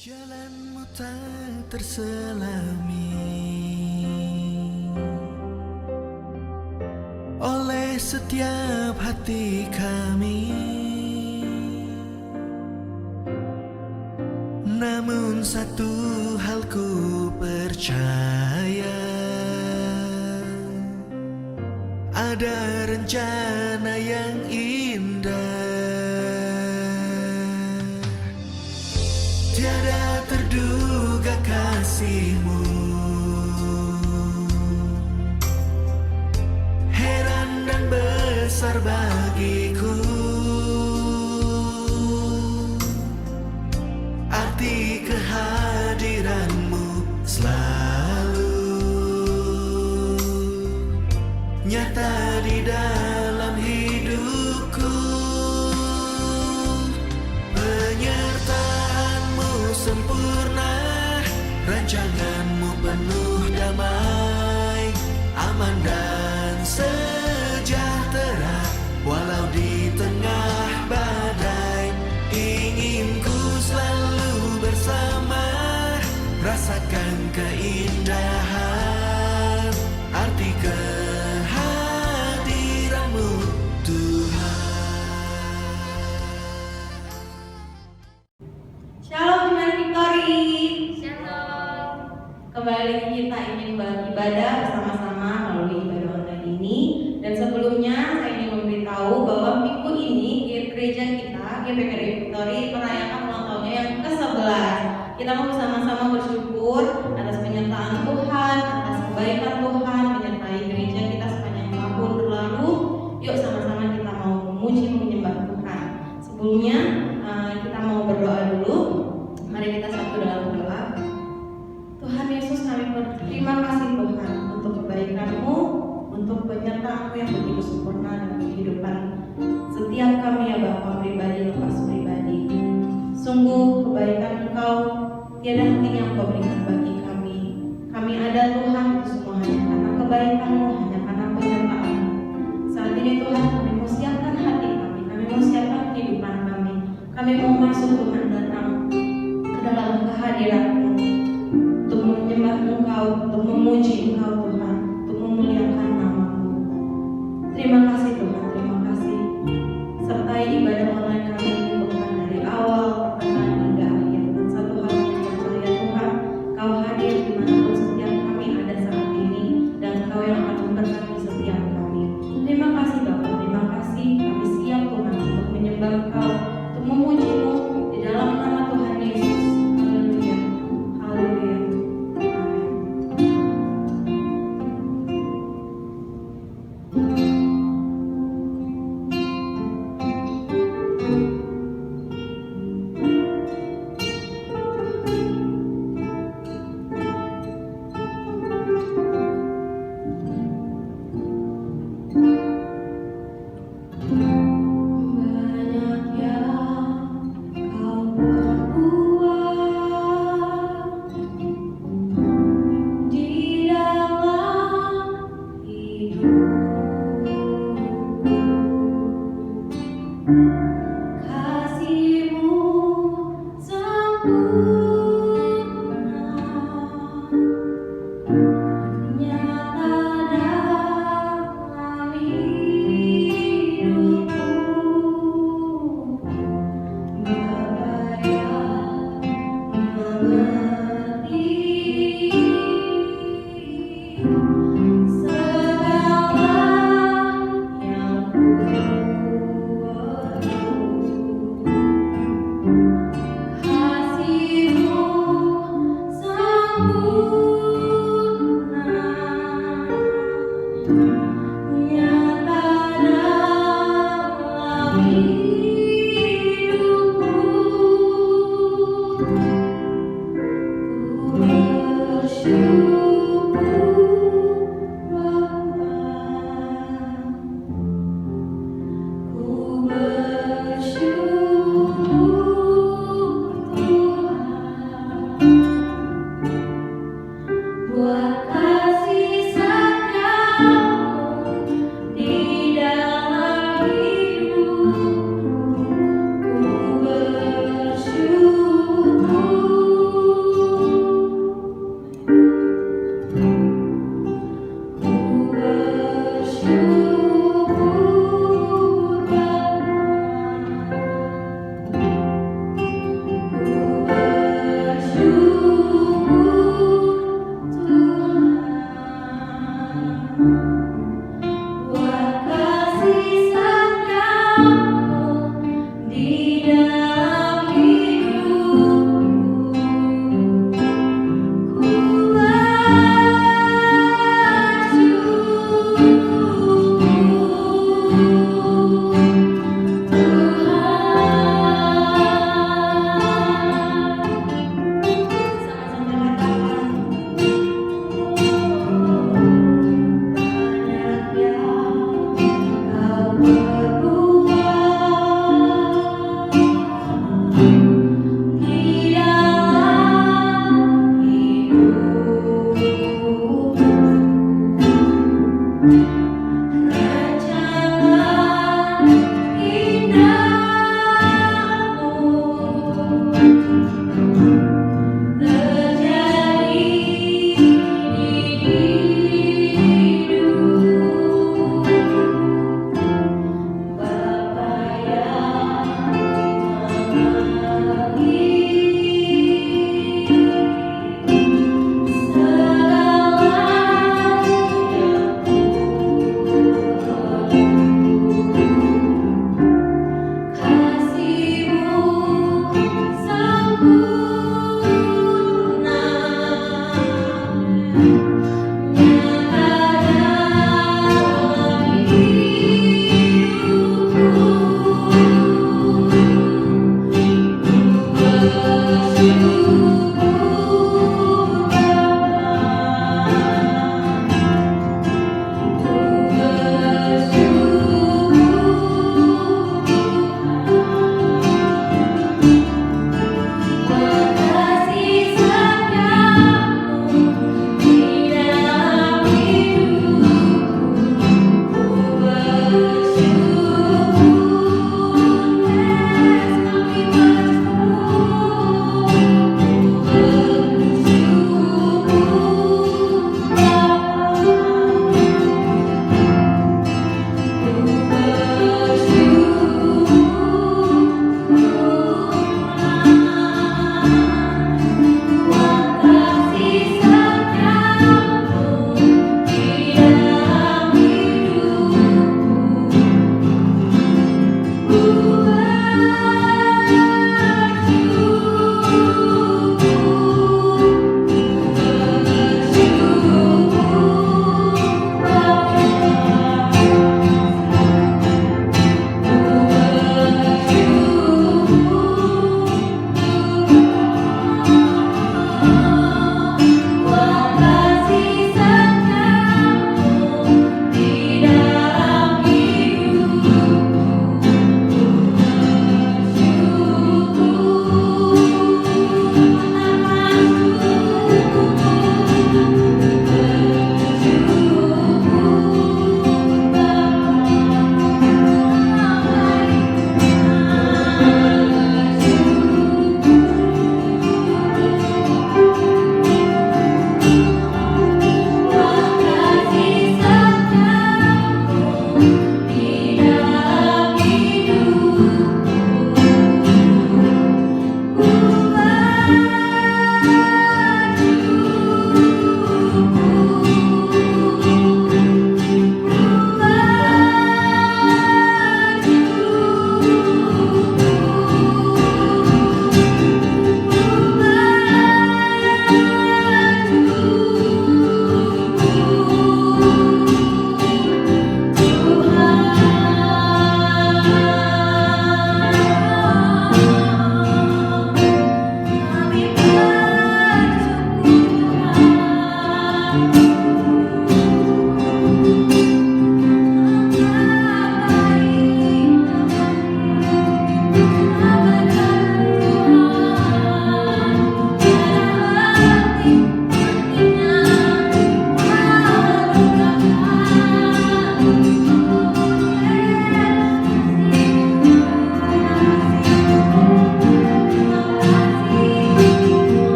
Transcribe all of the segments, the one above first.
Jalanmu tak terselami oleh setiap hati kami, namun satu hal ku percaya, ada rencana yang indah. Tiada terduga kasihmu, heran dan besar bagiku. Arti kehadiranmu selalu nyata di dalam hidupku. Penyertaanmu sempurna, rancanganmu penuh damai, aman dan sejahtera. Walau di tengah badai, ingin ku selalu bersama, rasakan keindahan arti kehadiranmu, Tuhan. Shalom Iman Victory. Shalom. Kembali kita ingin beribadah bersama-sama melalui ibadah online ini. Dan sebelumnya saya ingin memberitahu bahwa minggu ini gereja kita GPKRI Victory merayakan ulang tahunnya yang ke-11. Kita mau bersama-sama bersyukur atas penyertaan Tuhan, atas kebaikan Tuhan menyertai gereja kita sepanjang tahun berlalu. Yuk sama-sama kita mau memuji menyembah Tuhan. Sebelumnya kita mau berdoa dulu. Mari kita satu dalam doa. Tuhan Yesus, kami berterima kasih Tuhan untuk kebaikan-Mu, untuk penyertaan-Mu yang begitu sempurna dalam kehidupan setiap kami ya Bapa, pribadi lepas pribadi. Sungguh kebaikan Engkau tiada henti yang Engkau berikan bagi kami. Kami ada Tuhan itu semua hanya karena kebaikan-Mu, hanya karena penyertaan-Mu. Saat ini Tuhan kami mau siapkan hati kami mau siapkan kehidupan kami. Kami mau masuk Tuhan datang ke dalam kehadiran-Mu untuk menyembah Engkau, untuk memuji Engkau Tuhan, untuk memuliakan nama-Mu. Terima kasih Tuhan, terima kasih. Sertai ibadah online kami ini Tuhan dari awal pertengahan hingga akhir. Dan satu hal yang percaya Tuhan, Kau hadir dimanapun setiap kami ada saat ini, dan Kau yang akan memberkati setiap kami. Terima kasih Bapak, terima kasih. Kami siap Tuhan untuk menyembah Engkau, untuk memuji-Mu di dalam nama Tuhan Yesus. Haleluya, haleluya. Banyak yang Kau perbuat di dalam hidupku. Kasih-Mu sempurna, nyata dalam hidupku. Bapa yang mengerti segala yang ku perlu. Kasih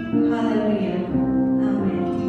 Haleluya. Amin.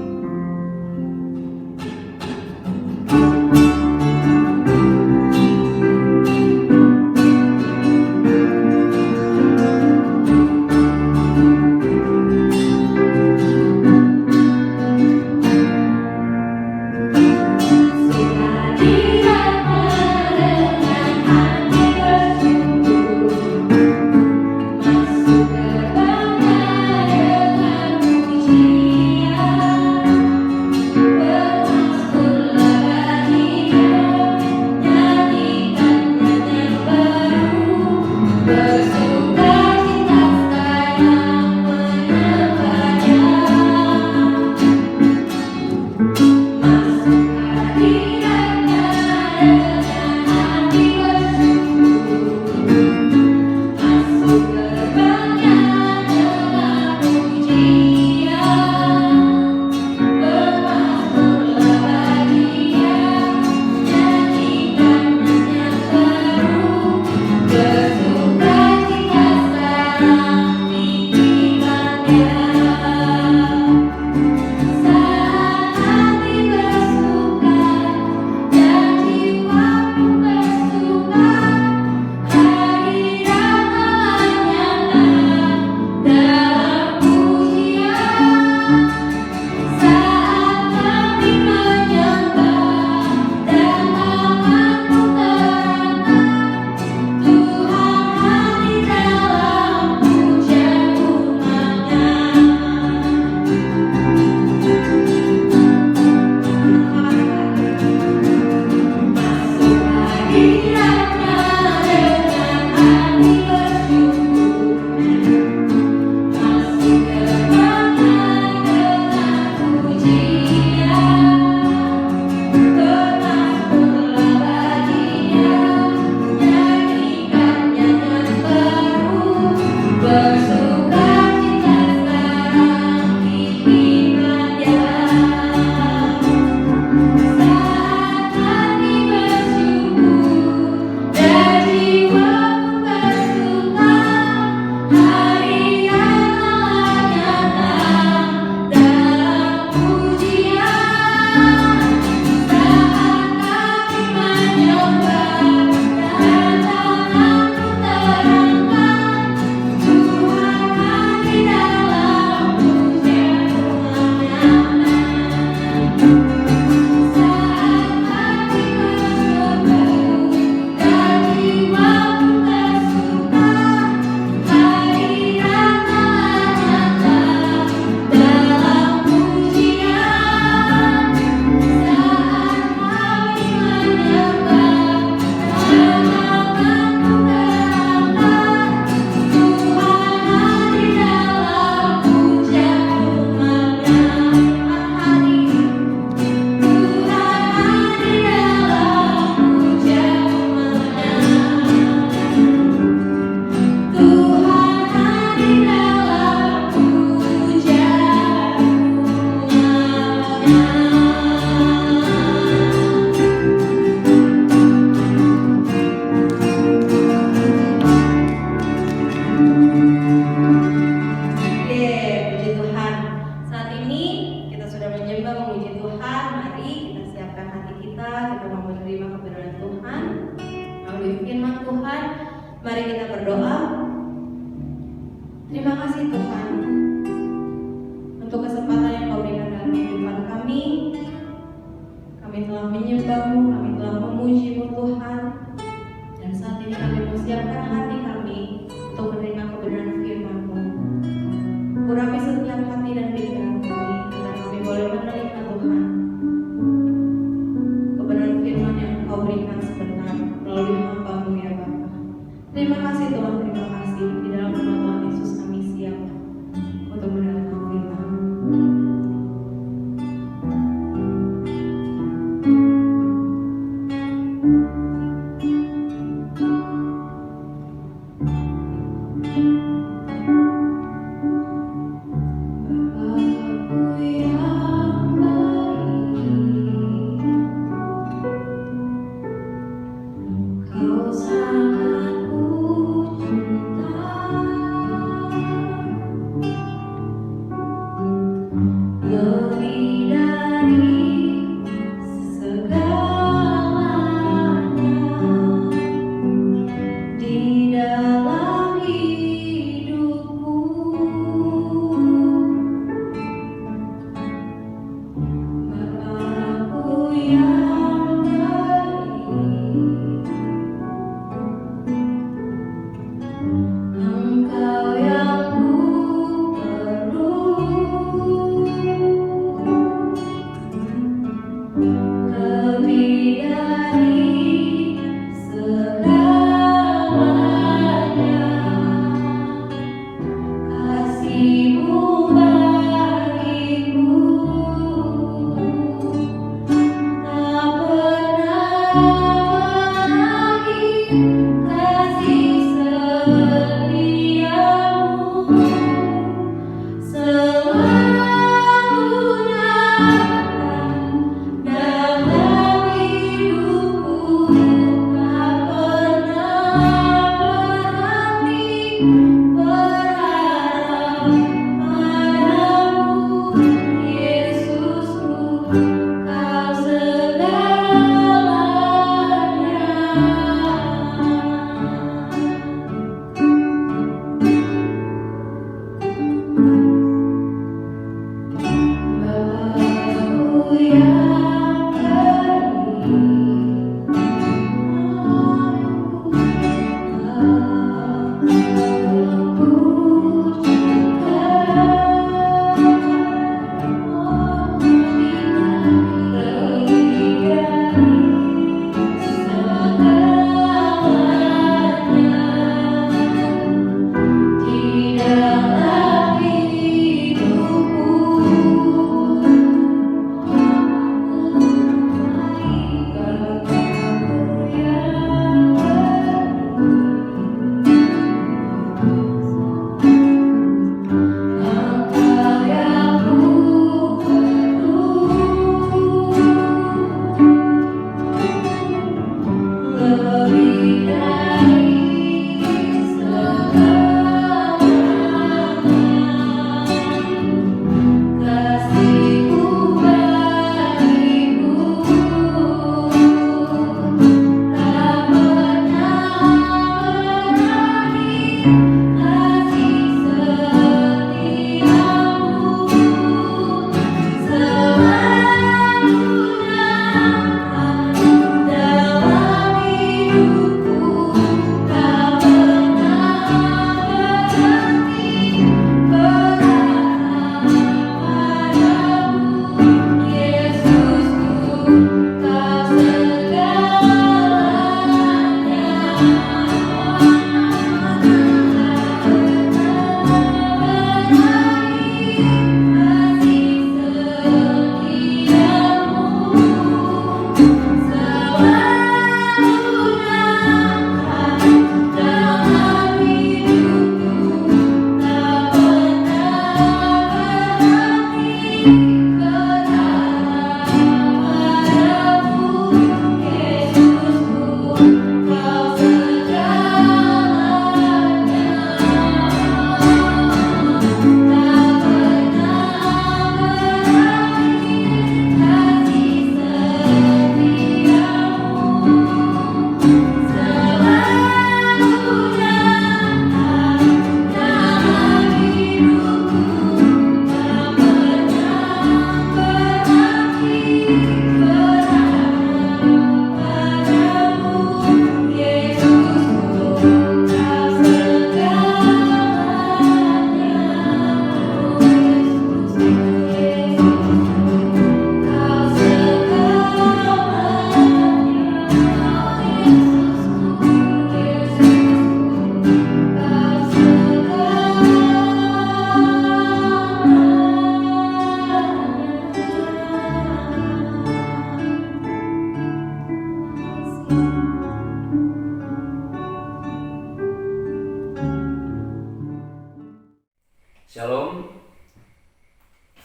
Shalom,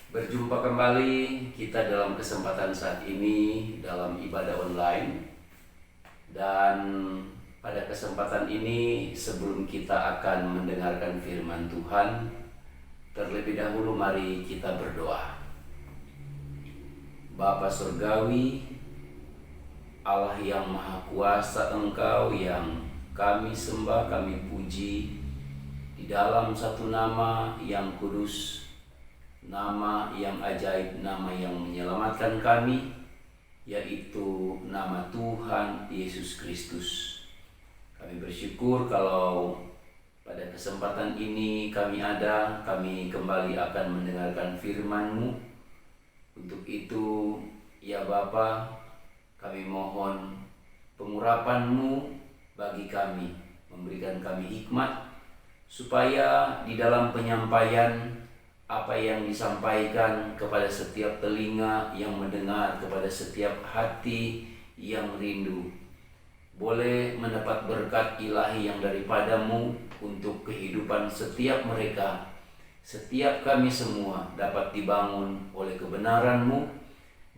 berjumpa kembali kita dalam kesempatan saat ini dalam ibadah online. Dan pada kesempatan ini sebelum kita akan mendengarkan firman Tuhan, terlebih dahulu mari kita berdoa. Bapa Surgawi, Allah yang Maha Kuasa, Engkau yang kami sembah, kami puji di dalam satu nama yang kudus, nama yang ajaib, nama yang menyelamatkan kami, yaitu nama Tuhan Yesus Kristus. Kami bersyukur kalau pada kesempatan ini kami kembali akan mendengarkan firman-Mu. Untuk itu, ya Bapa, kami mohon pengurapan-Mu bagi kami, memberikan kami hikmat, supaya di dalam penyampaian apa yang disampaikan kepada setiap telinga yang mendengar, kepada setiap hati yang rindu, boleh mendapat berkat ilahi yang daripada-Mu untuk kehidupan setiap mereka. Setiap kami semua dapat dibangun oleh kebenaran-Mu,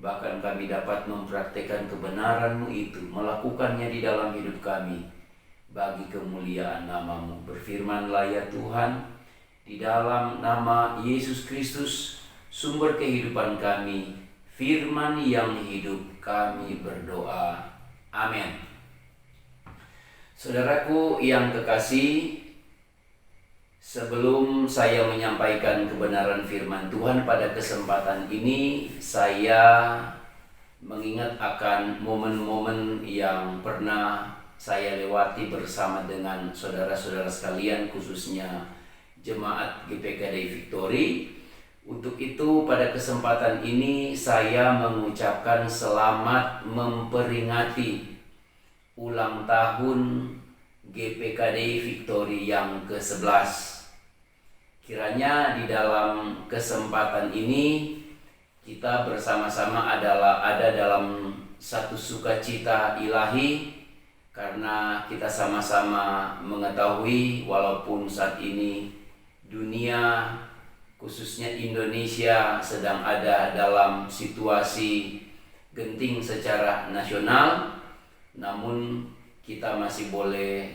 bahkan kami dapat mempraktikkan kebenaran-Mu itu, melakukannya di dalam hidup kami bagi kemuliaan nama-Mu. Berfirman-Lah ya Tuhan, di dalam nama Yesus Kristus, sumber kehidupan kami, firman yang hidup, kami berdoa. Amin. Saudaraku yang kekasih, sebelum saya menyampaikan kebenaran firman Tuhan pada kesempatan ini, saya mengingat akan momen-momen yang pernah saya lewati bersama dengan saudara-saudara sekalian, khususnya jemaat GPKD Victory. Untuk itu pada kesempatan ini saya mengucapkan selamat memperingati ulang tahun GPKD Victory yang ke-11. Kiranya di dalam kesempatan ini kita bersama-sama ada dalam satu sukacita ilahi, karena kita sama-sama mengetahui walaupun saat ini dunia, khususnya Indonesia, sedang ada dalam situasi genting secara nasional, namun kita masih boleh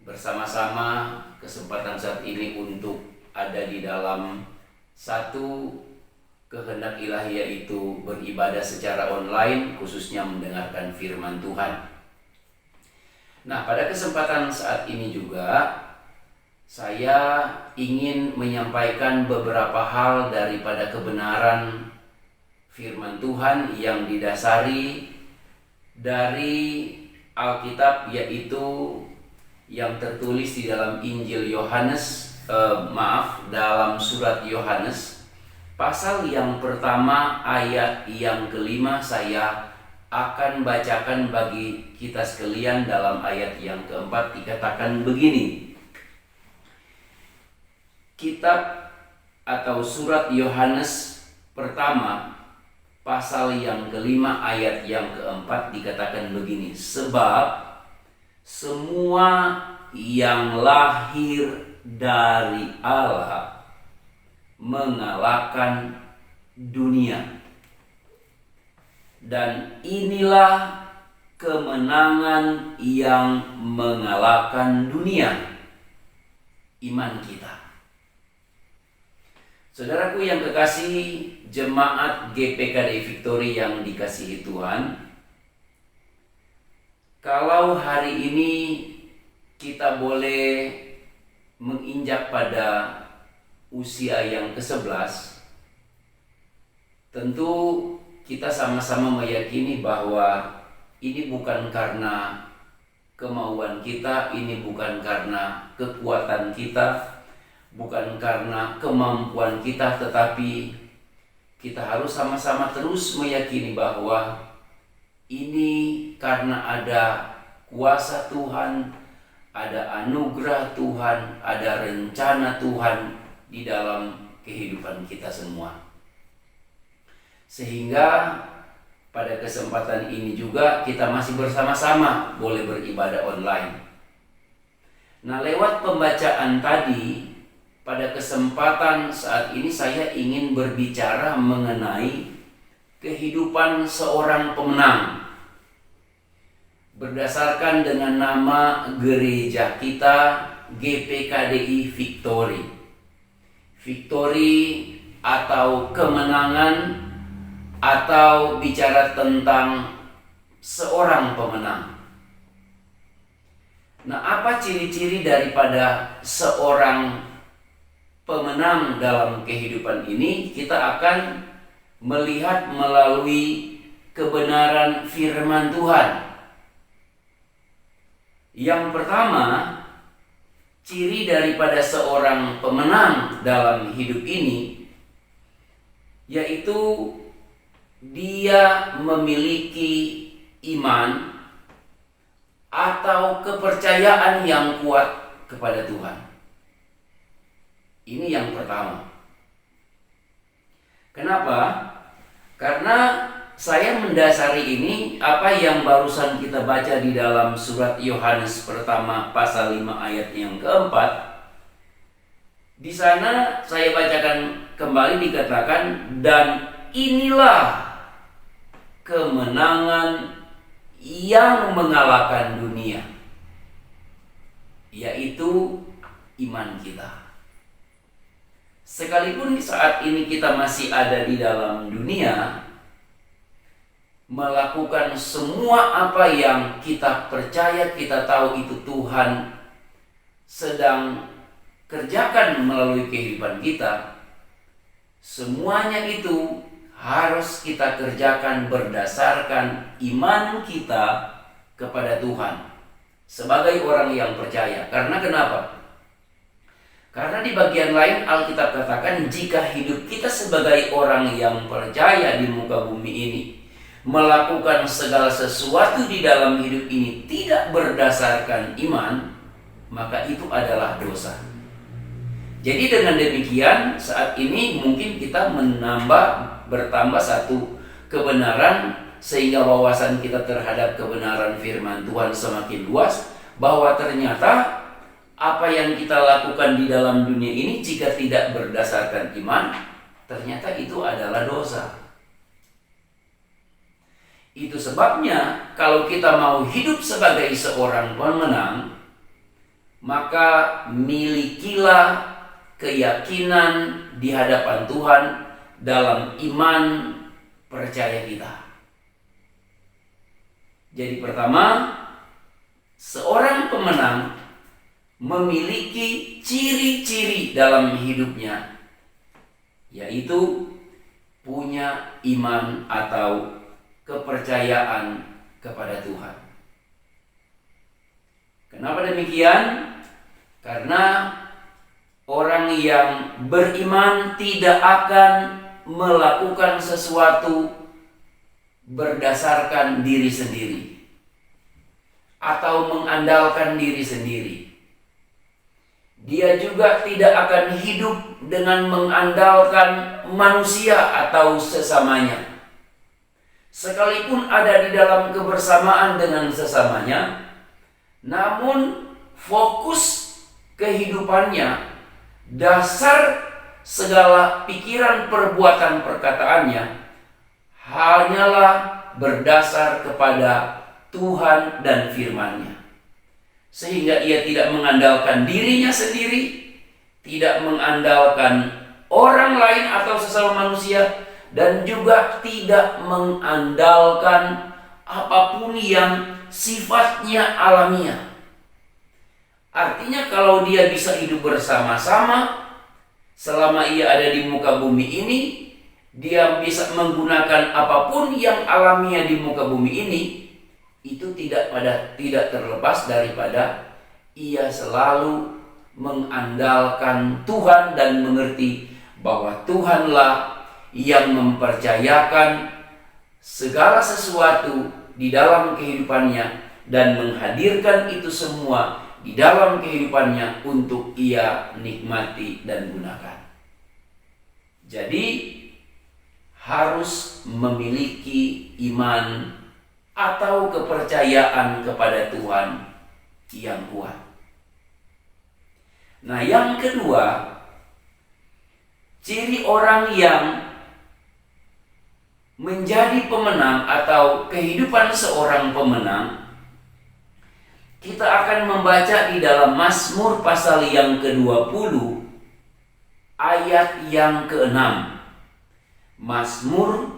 bersama-sama kesempatan saat ini untuk ada di dalam satu kehendak ilahi, yaitu beribadah secara online, khususnya mendengarkan firman Tuhan. Nah, pada kesempatan saat ini juga saya ingin menyampaikan beberapa hal daripada kebenaran firman Tuhan yang didasari dari Alkitab, yaitu yang tertulis di dalam Injil Yohanes, dalam surat Yohanes pasal yang pertama ayat yang kelima. Saya akan bacakan bagi kita sekalian. Dalam ayat yang keempat dikatakan begini. Kitab atau surat Yohanes pertama pasal yang kelima ayat yang keempat dikatakan begini. Sebab semua yang lahir dari Allah mengalahkan dunia. Dan inilah kemenangan yang mengalahkan dunia, iman kita. Saudaraku yang kekasih, jemaat GPKDI Victory yang dikasihi Tuhan, kalau hari ini kita boleh menginjak pada usia yang ke-11, tentu kita sama-sama meyakini bahwa ini bukan karena kemauan kita, ini bukan karena kekuatan kita, bukan karena kemampuan kita, tetapi kita harus sama-sama terus meyakini bahwa ini karena ada kuasa Tuhan, ada anugerah Tuhan, ada rencana Tuhan di dalam kehidupan kita semua. Sehingga pada kesempatan ini juga kita masih bersama-sama boleh beribadah online. Nah, lewat pembacaan tadi, pada kesempatan saat ini saya ingin berbicara mengenai kehidupan seorang pemenang. Berdasarkan dengan nama gereja kita, GPKDI Victory. Victory atau kemenangan, atau bicara tentang seorang pemenang. Nah, apa ciri-ciri daripada seorang pemenang dalam kehidupan ini? Kita akan melihat melalui kebenaran firman Tuhan. Yang pertama, ciri daripada seorang pemenang dalam hidup ini yaitu dia memiliki iman atau kepercayaan yang kuat kepada Tuhan. Ini yang pertama. Kenapa? Karena saya mendasari ini apa yang barusan kita baca di dalam surat Yohanes pertama pasal 5 ayat yang keempat. Di sana saya bacakan kembali, dikatakan, dan inilah kemenangan yang mengalahkan dunia, yaitu iman kita. Sekalipun di saat ini kita masih ada di dalam dunia, melakukan semua apa yang kita percaya, kita tahu itu Tuhan sedang kerjakan melalui kehidupan kita, semuanya itu harus kita kerjakan berdasarkan iman kita kepada Tuhan sebagai orang yang percaya. Karena kenapa? Karena di bagian lain Alkitab katakan, jika hidup kita sebagai orang yang percaya di muka bumi ini, melakukan segala sesuatu di dalam hidup ini tidak berdasarkan iman, maka itu adalah dosa. Jadi dengan demikian, saat ini mungkin kita bertambah satu kebenaran, sehingga wawasan kita terhadap kebenaran firman Tuhan semakin luas, bahwa ternyata apa yang kita lakukan di dalam dunia ini jika tidak berdasarkan iman, ternyata itu adalah dosa. Itu sebabnya kalau kita mau hidup sebagai seorang pemenang, maka milikilah keyakinan di hadapan Tuhan dalam iman percaya kita. Jadi pertama, seorang pemenang memiliki ciri-ciri dalam hidupnya, yaitu punya iman atau kepercayaan kepada Tuhan. Kenapa demikian? Karena orang yang beriman tidak akan melakukan sesuatu berdasarkan diri sendiri atau mengandalkan diri sendiri. Dia juga tidak akan hidup dengan mengandalkan manusia atau sesamanya. Sekalipun ada di dalam kebersamaan dengan sesamanya, namun fokus kehidupannya, dasar segala pikiran, perbuatan, perkataannya hanyalah berdasar kepada Tuhan dan firman-Nya. Sehingga ia tidak mengandalkan dirinya sendiri, tidak mengandalkan orang lain atau sesama manusia, dan juga tidak mengandalkan apapun yang sifatnya alamiah. Artinya kalau dia bisa hidup bersama-sama selama ia ada di muka bumi ini, dia bisa menggunakan apapun yang alamiah di muka bumi ini, itu tidak terlepas daripada ia selalu mengandalkan Tuhan dan mengerti bahwa Tuhanlah yang mempercayakan segala sesuatu di dalam kehidupannya dan menghadirkan itu semua di dalam kehidupannya untuk ia nikmati dan gunakan. Jadi harus memiliki iman atau kepercayaan kepada Tuhan yang kuat. Nah, yang kedua, ciri orang yang menjadi pemenang atau kehidupan seorang pemenang, kita akan membaca di dalam Mazmur pasal yang ke-20 ayat yang ke-6. Mazmur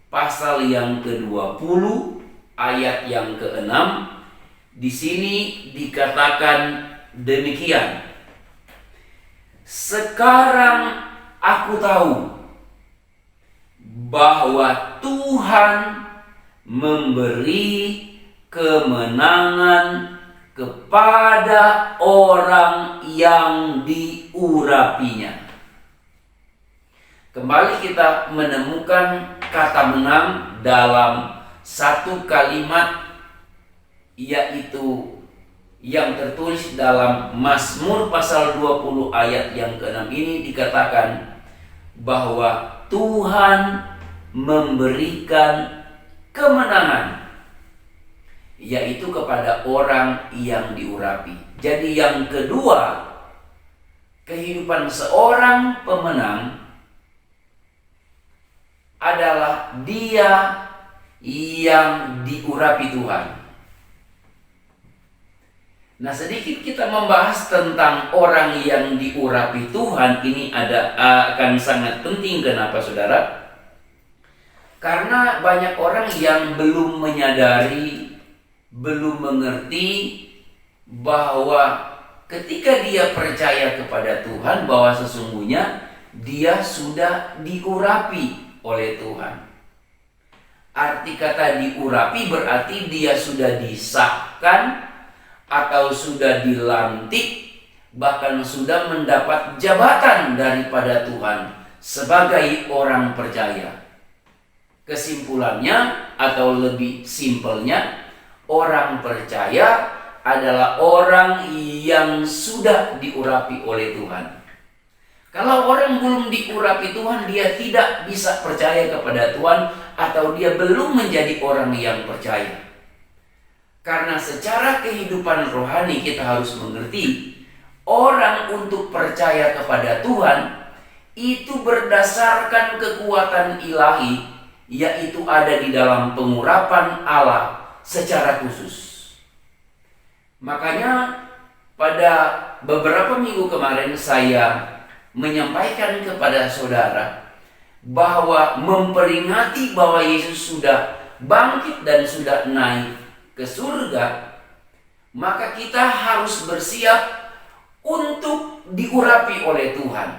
pasal yang ke-20 ayat yang ke-6, di sini dikatakan demikian. Sekarang aku tahu bahwa Tuhan memberi kemenangan kepada orang yang diurapinya. Kembali kita menemukan kata menang dalam satu kalimat, yaitu yang tertulis dalam Mazmur pasal 20 ayat yang ke-6 ini dikatakan bahwa Tuhan memberikan kemenangan, yaitu kepada orang yang diurapi. Jadi yang kedua, kehidupan seorang pemenang adalah dia yang diurapi Tuhan. Nah, sedikit kita membahas tentang orang yang diurapi Tuhan. Ini akan sangat penting. Kenapa, saudara? Karena banyak orang yang belum menyadari, belum mengerti bahwa ketika dia percaya kepada Tuhan, bahwa sesungguhnya dia sudah diurapi oleh Tuhan. Arti kata diurapi berarti dia sudah disahkan atau sudah dilantik, bahkan sudah mendapat jabatan daripada Tuhan sebagai orang percaya. Kesimpulannya atau lebih simpelnya, orang percaya adalah orang yang sudah diurapi oleh Tuhan. Kalau orang belum diurapi Tuhan, dia tidak bisa percaya kepada Tuhan, atau dia belum menjadi orang yang percaya. Karena secara kehidupan rohani kita harus mengerti, orang untuk percaya kepada Tuhan itu berdasarkan kekuatan ilahi, yaitu ada di dalam pengurapan Allah secara khusus. Makanya pada beberapa minggu kemarin saya menyampaikan kepada saudara bahwa memperingati bahwa Yesus sudah bangkit dan sudah naik ke surga, maka kita harus bersiap untuk diurapi oleh Tuhan.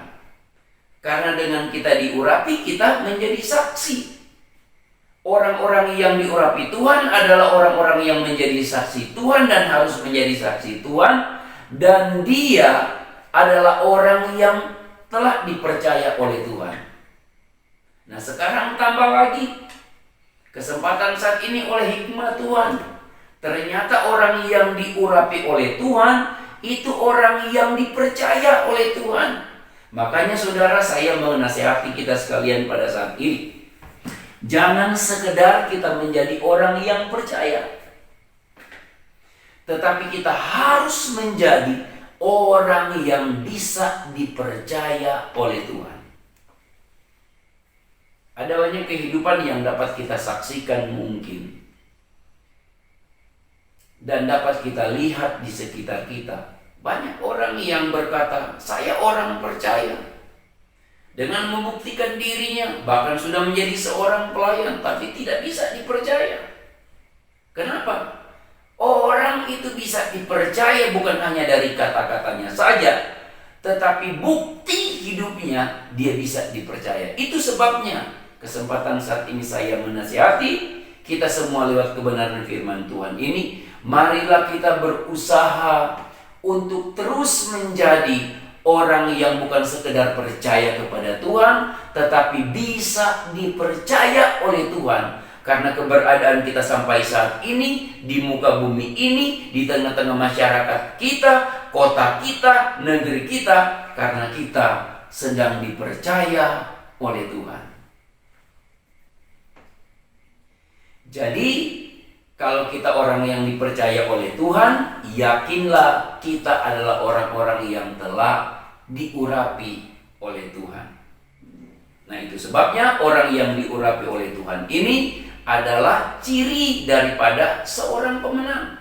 Karena dengan kita diurapi, kita menjadi saksi. Orang-orang yang diurapi Tuhan adalah orang-orang yang menjadi saksi Tuhan dan harus menjadi saksi Tuhan, dan dia adalah orang yang telah dipercaya oleh Tuhan. Nah, sekarang tambah lagi kesempatan saat ini oleh hikmat Tuhan. Ternyata orang yang diurapi oleh Tuhan itu orang yang dipercaya oleh Tuhan. Makanya saudara, saya menasihati kita sekalian pada saat ini, jangan sekedar kita menjadi orang yang percaya, tetapi kita harus menjadi orang yang bisa dipercaya oleh Tuhan. Ada banyak kehidupan yang dapat kita saksikan mungkin, dan dapat kita lihat di sekitar kita. Banyak orang yang berkata, saya orang percaya, dengan membuktikan dirinya, bahkan sudah menjadi seorang pelayan, tapi tidak bisa dipercaya. Kenapa? Orang itu bisa dipercaya bukan hanya dari kata-katanya saja, tetapi bukti hidupnya dia bisa dipercaya. Itu sebabnya kesempatan saat ini saya menasihati kita semua lewat kebenaran firman Tuhan ini. Marilah kita berusaha untuk terus menjadi orang yang bukan sekedar percaya kepada Tuhan, tetapi bisa dipercaya oleh Tuhan. Karena keberadaan kita sampai saat ini, di muka bumi ini, di tengah-tengah masyarakat kita, kota kita, negeri kita, karena kita sedang dipercaya oleh Tuhan. Jadi, kalau kita orang yang dipercaya oleh Tuhan, yakinlah kita adalah orang-orang yang telah diurapi oleh Tuhan. Nah, itu sebabnya orang yang diurapi oleh Tuhan ini adalah ciri daripada seorang pemenang.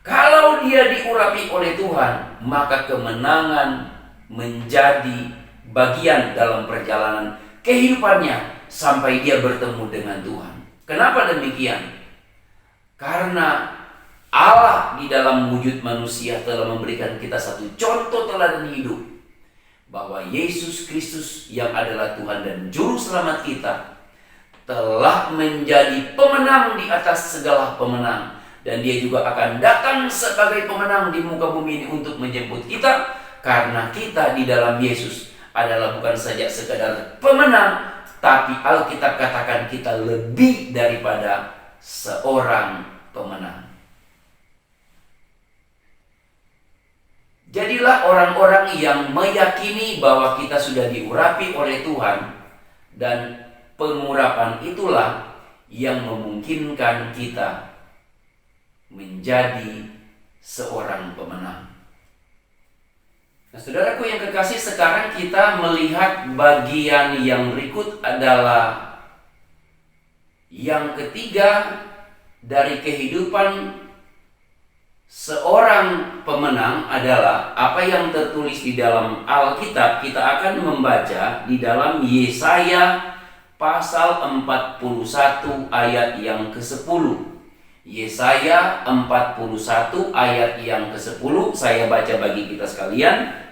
Kalau dia diurapi oleh Tuhan, maka kemenangan menjadi bagian dalam perjalanan kehidupannya sampai dia bertemu dengan Tuhan. Kenapa demikian? Karena Allah di dalam wujud manusia telah memberikan kita satu contoh teladan hidup, bahwa Yesus Kristus yang adalah Tuhan dan Juru Selamat kita telah menjadi pemenang di atas segala pemenang. Dan dia juga akan datang sebagai pemenang di muka bumi ini untuk menjemput kita. Karena kita di dalam Yesus adalah bukan saja sekadar pemenang, tapi Alkitab katakan kita lebih daripada seorang pemenang. Jadilah orang-orang yang meyakini bahwa kita sudah diurapi oleh Tuhan, dan pengurapan itulah yang memungkinkan kita menjadi seorang pemenang. Nah, saudaraku yang kekasih, sekarang kita melihat bagian yang berikut adalah yang ketiga dari kehidupan seorang pemenang adalah apa yang tertulis di dalam Alkitab. Kita akan membaca di dalam Yesaya pasal 41 ayat yang ke-10. Yesaya 41 ayat yang ke-10, saya baca bagi kita sekalian.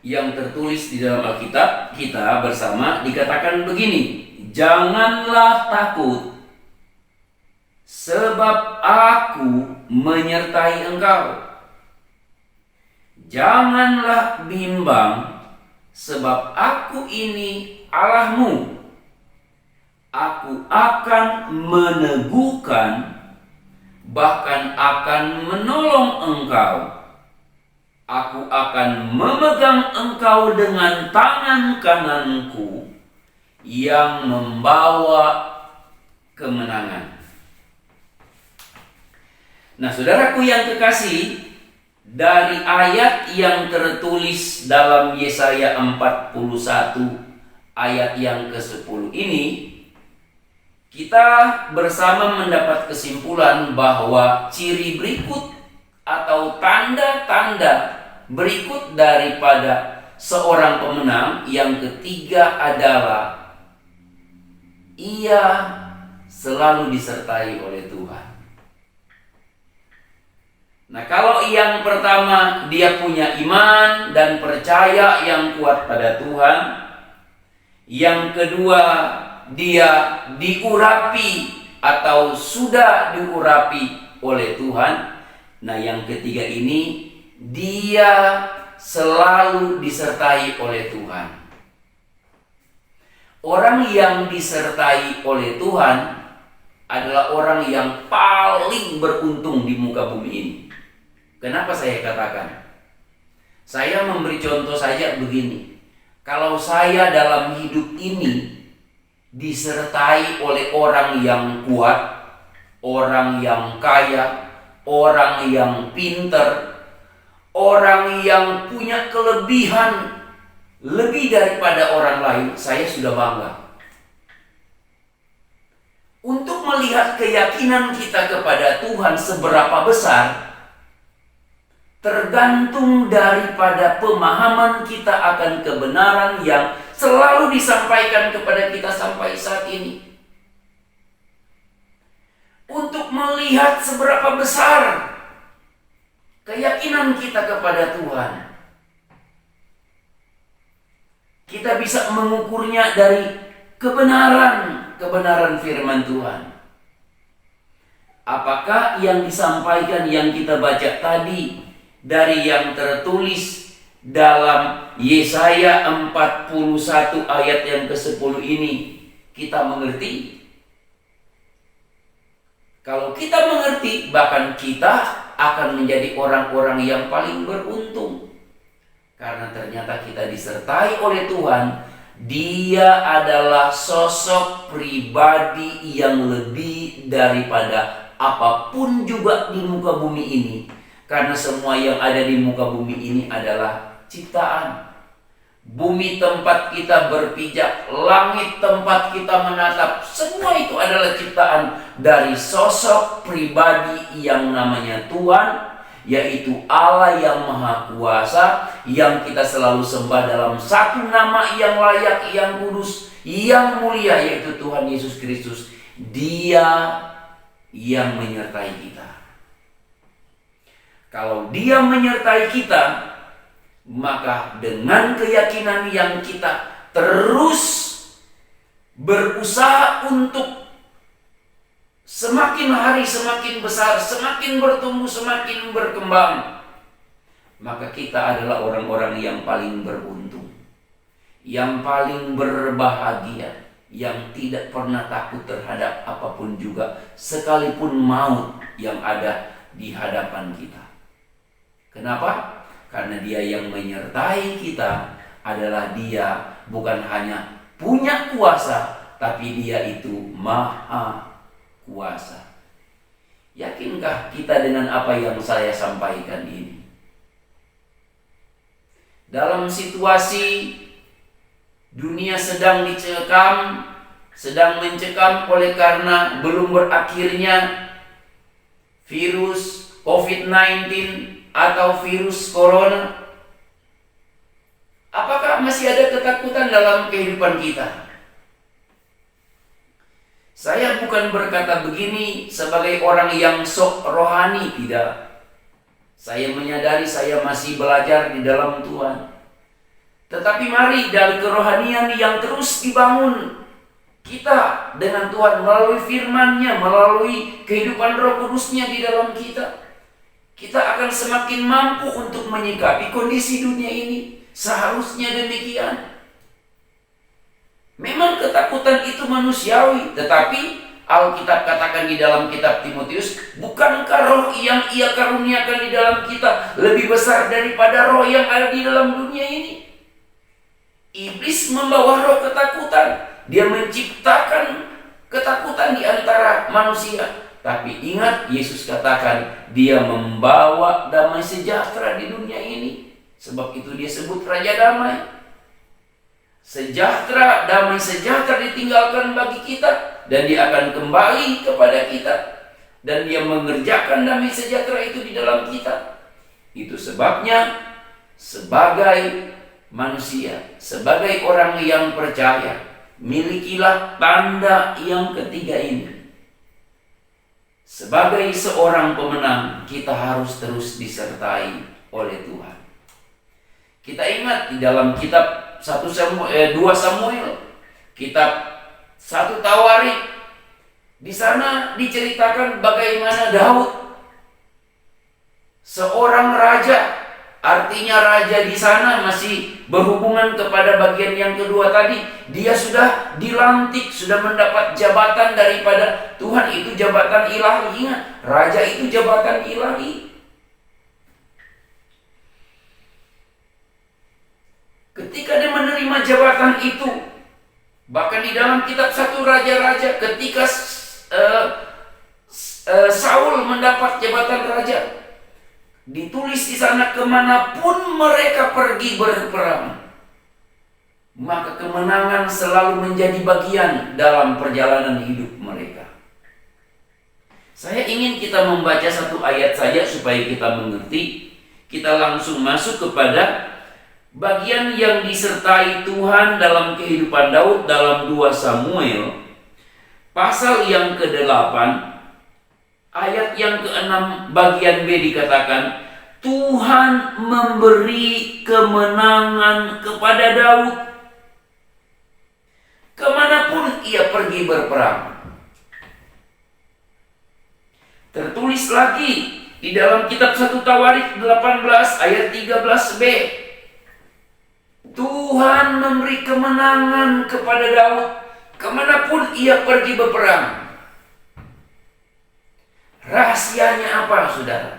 Yang tertulis di dalam Alkitab kita bersama dikatakan begini: janganlah takut, sebab aku menyertai engkau. Janganlah bimbang, sebab aku ini Allahmu. Aku akan meneguhkan, bahkan akan menolong engkau. Aku akan memegang engkau dengan tangan kananku yang membawa kemenangan. Nah, saudaraku yang kekasih, dari ayat yang tertulis dalam Yesaya 41 ayat yang ke-10 ini, kita bersama mendapat kesimpulan bahwa ciri berikut atau tanda-tanda berikut daripada seorang pemenang yang ketiga adalah ia selalu disertai oleh Tuhan. Nah, kalau yang pertama dia punya iman dan percaya yang kuat pada Tuhan, yang kedua dia diurapi atau sudah diurapi oleh Tuhan. Nah, yang ketiga ini dia selalu disertai oleh Tuhan. Orang yang disertai oleh Tuhan adalah orang yang paling beruntung di muka bumi ini. Kenapa saya katakan? Saya memberi contoh saja begini. Kalau saya dalam hidup ini disertai oleh orang yang kuat, orang yang kaya, orang yang pintar, orang yang punya kelebihan lebih daripada orang lain, saya sudah bangga. Untuk melihat keyakinan kita kepada Tuhan seberapa besar, tergantung daripada pemahaman kita akan kebenaran yang selalu disampaikan kepada kita sampai saat ini. Untuk melihat seberapa besar keyakinan kita kepada Tuhan, kita bisa mengukurnya dari kebenaran firman Tuhan. Apakah yang disampaikan yang kita baca tadi dari yang tertulis dalam Yesaya 41 ayat yang ke-10 ini kita mengerti? Kalau kita mengerti, bahkan kita akan menjadi orang-orang yang paling beruntung. Karena ternyata kita disertai oleh Tuhan. Dia adalah sosok pribadi yang lebih daripada apapun juga di muka bumi ini. Karena semua yang ada di muka bumi ini adalah ciptaan. Bumi tempat kita berpijak, langit tempat kita menatap, semua itu adalah ciptaan dari sosok pribadi yang namanya Tuhan, yaitu Allah yang Maha Kuasa, yang kita selalu sembah dalam satu nama yang layak, yang kudus, yang mulia, yaitu Tuhan Yesus Kristus. Dia yang menyertai kita. Kalau Dia menyertai kita, maka dengan keyakinan yang kita terus berusaha untuk semakin hari semakin besar, semakin bertumbuh, semakin berkembang, maka kita adalah orang-orang yang paling beruntung, yang paling berbahagia, yang tidak pernah takut terhadap apapun juga, sekalipun maut yang ada di hadapan kita. Kenapa? Karena Dia yang menyertai kita adalah Dia bukan hanya punya kuasa, tapi Dia itu Maha Kuasa. Yakinkah kita dengan apa yang saya sampaikan ini? Dalam situasi dunia sedang dicekam, sedang mencekam oleh karena belum berakhirnya virus COVID-19 atau virus corona, apakah masih ada ketakutan dalam kehidupan kita? Saya bukan berkata begini sebagai orang yang sok rohani, tidak. Saya menyadari saya masih belajar di dalam Tuhan. Tetapi mari dari kerohanian yang terus dibangun kita dengan Tuhan melalui firman-Nya, melalui kehidupan Roh Kudus-Nya di dalam kita, kita akan semakin mampu untuk menyikapi kondisi dunia ini. Seharusnya demikian. Memang ketakutan itu manusiawi, tetapi Alkitab katakan di dalam kitab Timotius, bukankah roh yang Ia karuniakan di dalam kita lebih besar daripada roh yang ada di dalam dunia ini? Iblis membawa roh ketakutan. Dia menciptakan ketakutan di antara manusia. Tapi ingat, Yesus katakan Dia membawa damai sejahtera di dunia ini. Sebab itu Dia sebut Raja Damai. Sejahtera, damai sejahtera ditinggalkan bagi kita, dan Dia akan kembali kepada kita, dan Dia mengerjakan damai sejahtera itu di dalam kita. Itu sebabnya sebagai manusia, sebagai orang yang percaya, milikilah tanda yang ketiga ini. Sebagai seorang pemenang, kita harus terus disertai oleh Tuhan. Kita ingat di dalam kitab 2 Samuel, kitab 1 Tawarik, di sana diceritakan bagaimana Daud, seorang raja, artinya raja di sana masih berhubungan kepada bagian yang kedua tadi. Dia sudah dilantik, sudah mendapat jabatan daripada Tuhan. Itu jabatan ilahi. Ingat, raja itu jabatan ilahi. Ketika dia menerima jabatan itu, bahkan di dalam kitab 1 Raja-Raja, ketika Saul mendapat jabatan raja, ditulis di sana kemanapun mereka pergi berperang, maka kemenangan selalu menjadi bagian dalam perjalanan hidup mereka. Saya ingin kita membaca satu ayat saja supaya kita mengerti. Kita langsung masuk kepada bagian yang disertai Tuhan dalam kehidupan Daud dalam 2 Samuel pasal yang ke-8 ayat yang ke-6 bagian B dikatakan, Tuhan memberi kemenangan kepada Daud kemanapun ia pergi berperang. Tertulis lagi di dalam kitab 1 Tawarik 18 ayat 13b, Tuhan memberi kemenangan kepada Daud kemanapun ia pergi berperang. Rahasianya apa, saudara?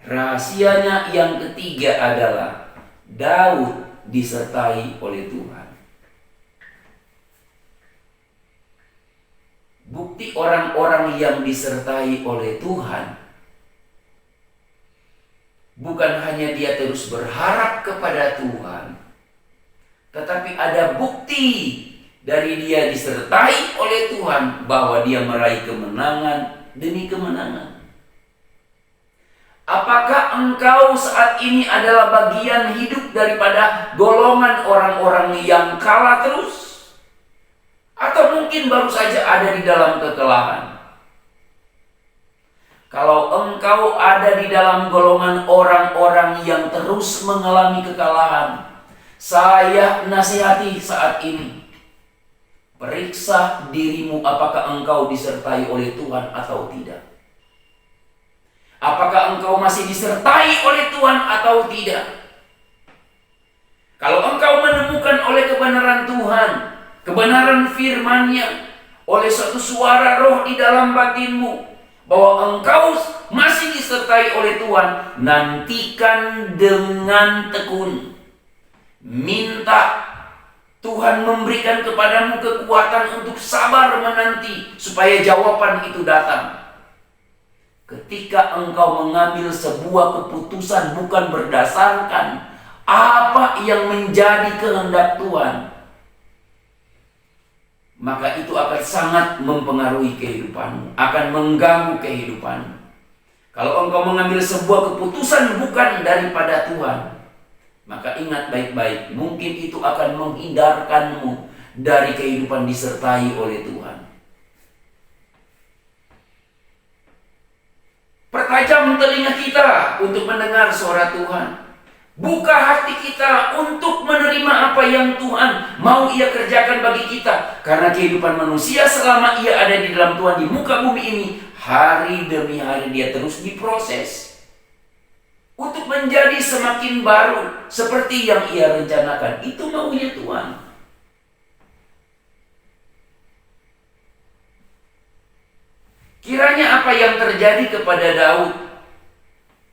Rahasianya yang ketiga adalah Daud disertai oleh Tuhan. Bukti orang-orang yang disertai oleh Tuhan bukan hanya dia terus berharap kepada Tuhan, tetapi ada bukti dari dia disertai oleh Tuhan bahwa dia meraih kemenangan demi kemenangan. Apakah engkau saat ini adalah bagian hidup daripada golongan orang-orang yang kalah terus? Atau mungkin baru saja ada di dalam kekalahan? Kalau engkau ada di dalam golongan orang-orang yang terus mengalami kekalahan, saya nasihati saat ini, periksa dirimu apakah engkau disertai oleh Tuhan atau tidak. Apakah engkau masih disertai oleh Tuhan atau tidak? Kalau engkau menemukan oleh kebenaran Tuhan, kebenaran firman-Nya, oleh suatu suara roh di dalam batinmu, bahwa engkau masih disertai oleh Tuhan, nantikan dengan tekun. Minta Tuhan memberikan kepadamu kekuatan untuk sabar menanti supaya jawaban itu datang. Ketika engkau mengambil sebuah keputusan bukan berdasarkan apa yang menjadi kehendak Tuhan, maka itu akan sangat mempengaruhi kehidupanmu, akan mengganggu kehidupanmu. Kalau engkau mengambil sebuah keputusan bukan daripada Tuhan, maka ingat baik-baik, mungkin itu akan menghindarkanmu dari kehidupan disertai oleh Tuhan. Pertajam telinga kita untuk mendengar suara Tuhan. Buka hati kita untuk menerima apa yang Tuhan mau Ia kerjakan bagi kita. Karena kehidupan manusia selama ia ada di dalam Tuhan di muka bumi ini, hari demi hari dia terus diproses untuk menjadi semakin baru seperti yang Ia rencanakan. Itu maunya Tuhan. Kiranya apa yang terjadi kepada Daud,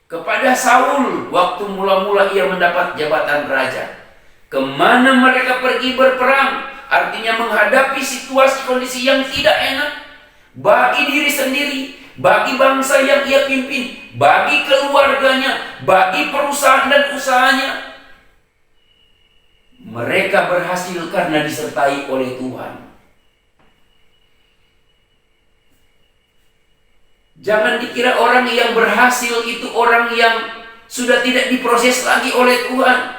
kepada Saul waktu mula-mula ia mendapat jabatan raja, kemana mereka pergi berperang, artinya menghadapi situasi kondisi yang tidak enak bagi diri sendiri, bagi bangsa yang ia pimpin, bagi keluarganya, bagi perusahaan dan usahanya. Mereka berhasil karena disertai oleh Tuhan. Jangan dikira orang yang berhasil itu orang yang sudah tidak diproses lagi oleh Tuhan.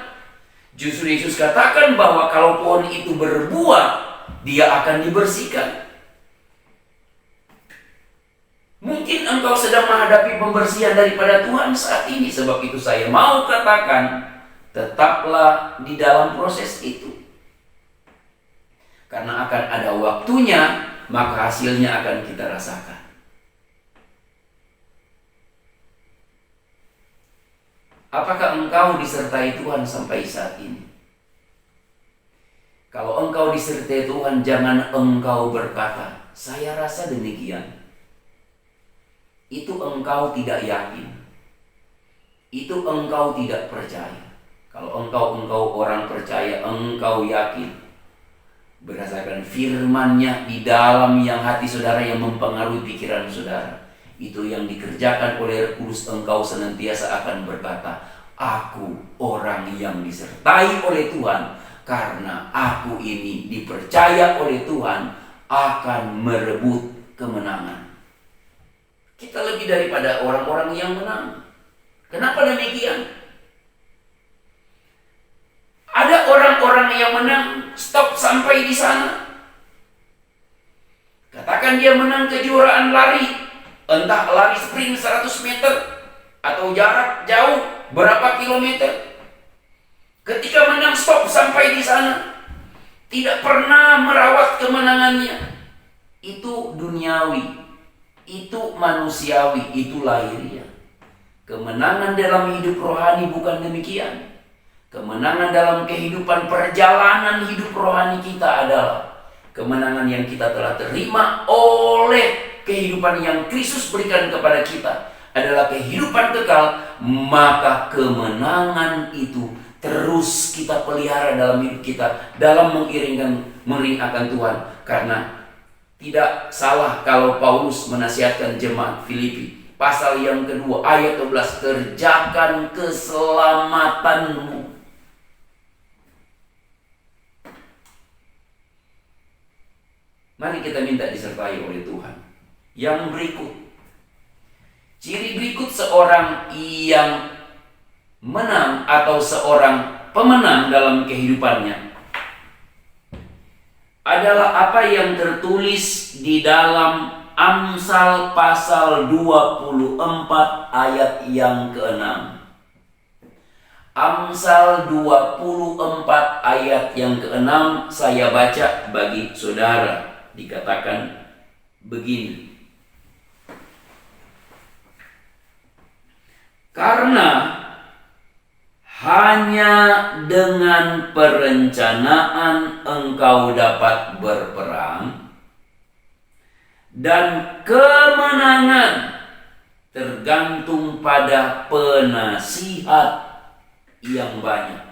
Justru Yesus katakan bahwa kalau pohon itu berbuah, dia akan dibersihkan. Mungkin engkau sedang menghadapi pembersihan daripada Tuhan saat ini. Sebab itu saya mau katakan, tetaplah di dalam proses itu. Karena akan ada waktunya, maka hasilnya akan kita rasakan. Apakah engkau disertai Tuhan sampai saat ini? Kalau engkau disertai Tuhan, jangan engkau berkata, saya rasa demikian. Itu engkau tidak yakin. Itu engkau tidak percaya. Kalau engkau orang percaya, engkau yakin. Berdasarkan firman-Nya di dalam yang hati saudara yang mempengaruhi pikiran saudara. Itu yang dikerjakan oleh Roh Kudus, engkau senantiasa akan berkata, aku orang yang disertai oleh Tuhan, karena aku ini dipercaya oleh Tuhan akan merebut kemenangan. Kita lebih daripada orang-orang yang menang. Kenapa demikian? Ada orang-orang yang menang stop sampai di sana. Katakan dia menang kejuaraan lari, entah lari sprint 100 meter atau jarak jauh berapa kilometer. Ketika menang stop sampai di sana, tidak pernah merawat kemenangannya. Itu duniawi, itu manusiawi, itu lahiriah. Kemenangan dalam hidup rohani bukan demikian. Kemenangan dalam kehidupan perjalanan hidup rohani kita adalah kemenangan yang kita telah terima oleh kehidupan yang Kristus berikan kepada kita adalah kehidupan kekal. Maka kemenangan itu terus kita pelihara dalam hidup kita dalam mengiringkan Tuhan. Karena tidak salah kalau Paulus menasihatkan jemaat Filipi pasal yang kedua ayat 12, kerjakan keselamatanmu. Mari kita minta disertai oleh Tuhan. Yang berikut, ciri berikut seorang yang menang atau seorang pemenang dalam kehidupannya adalah apa yang tertulis di dalam Amsal pasal 24 ayat yang ke-6. Amsal 24 ayat yang ke-6 saya baca bagi saudara. Dikatakan begini. Karena hanya dengan perencanaan engkau dapat berperang, dan kemenangan tergantung pada penasihat yang banyak.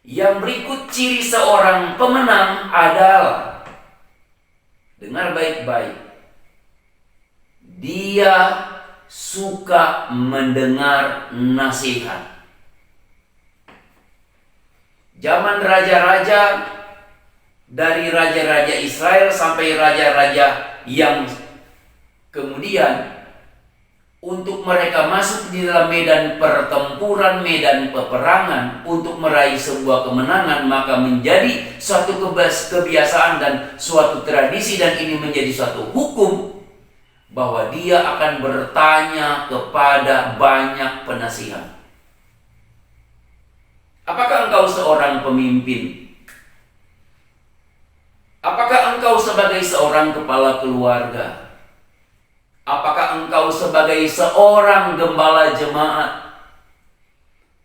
Yang berikut ciri seorang pemenang adalah, dengar baik-baik, dia suka mendengar nasihat. Zaman raja-raja, dari raja-raja Israel sampai raja-raja yang kemudian untuk mereka masuk di dalam medan pertempuran, medan peperangan untuk meraih sebuah kemenangan, maka menjadi suatu kebiasaan dan suatu tradisi, dan ini menjadi suatu hukum bahwa dia akan bertanya kepada banyak penasihat. Apakah engkau seorang pemimpin? Apakah engkau sebagai seorang kepala keluarga? Apakah engkau sebagai seorang gembala jemaat?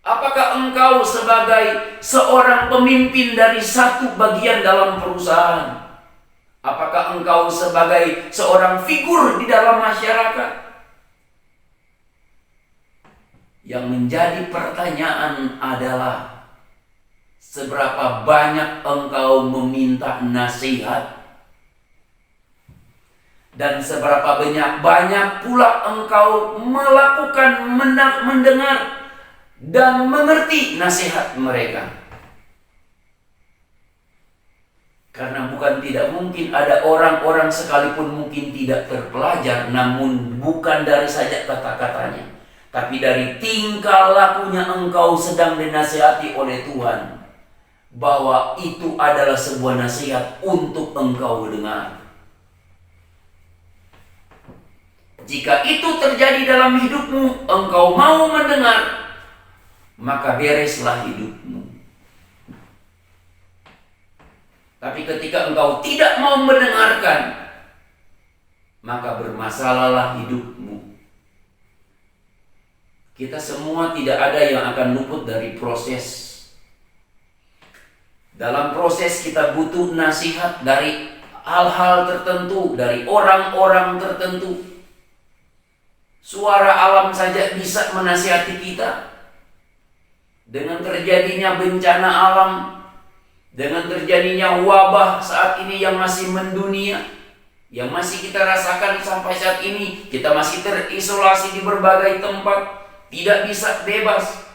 Apakah engkau sebagai seorang pemimpin dari satu bagian dalam perusahaan? Apakah engkau sebagai seorang figur di dalam masyarakat? Yang menjadi pertanyaan adalah, seberapa banyak engkau meminta nasihat? Dan seberapa banyak pula engkau melakukan, mendengar dan mengerti nasihat mereka. Karena bukan tidak mungkin ada orang-orang sekalipun mungkin tidak terpelajar, namun bukan dari saja kata-katanya, tapi dari tingkah lakunya engkau sedang dinasihati oleh Tuhan, bahwa itu adalah sebuah nasihat untuk engkau dengar. Jika itu terjadi dalam hidupmu, engkau mau mendengar, maka bereslah hidupmu. Tapi ketika engkau tidak mau mendengarkan, maka bermasalahlah hidupmu. Kita semua tidak ada yang akan luput dari proses. Dalam proses kita butuh nasihat dari hal-hal tertentu, dari orang-orang tertentu. Suara alam saja bisa menasihati kita. Dengan terjadinya bencana alam, dengan terjadinya wabah saat ini yang masih mendunia, yang masih kita rasakan sampai saat ini, kita masih terisolasi di berbagai tempat, tidak bisa bebas,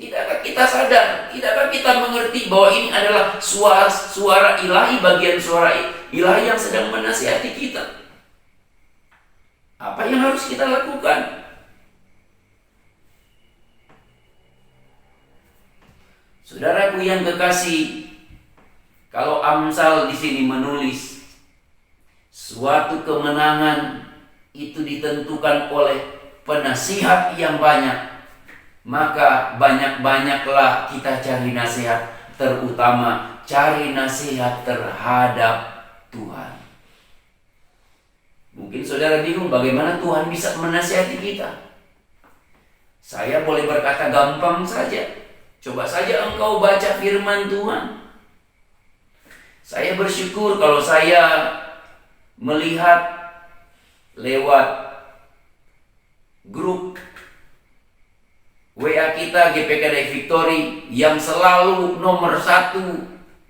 Tidakkah kita sadar? Tidakkah kita mengerti bahwa ini adalah suara ilahi, bagian suara ilahi yang sedang menasihati kita? Apa yang harus kita lakukan? Saudaraku yang kekasih, kalau Amsal di sini menulis suatu kemenangan itu ditentukan oleh penasihat yang banyak, maka banyak-banyaklah kita cari nasihat, terutama cari nasihat terhadap Tuhan. Mungkin saudara bingung bagaimana Tuhan bisa menasihati kita. Saya boleh berkata gampang saja. Coba saja engkau baca firman Tuhan. Saya bersyukur kalau saya melihat lewat grup WA kita GPKD Victory yang selalu nomor 1,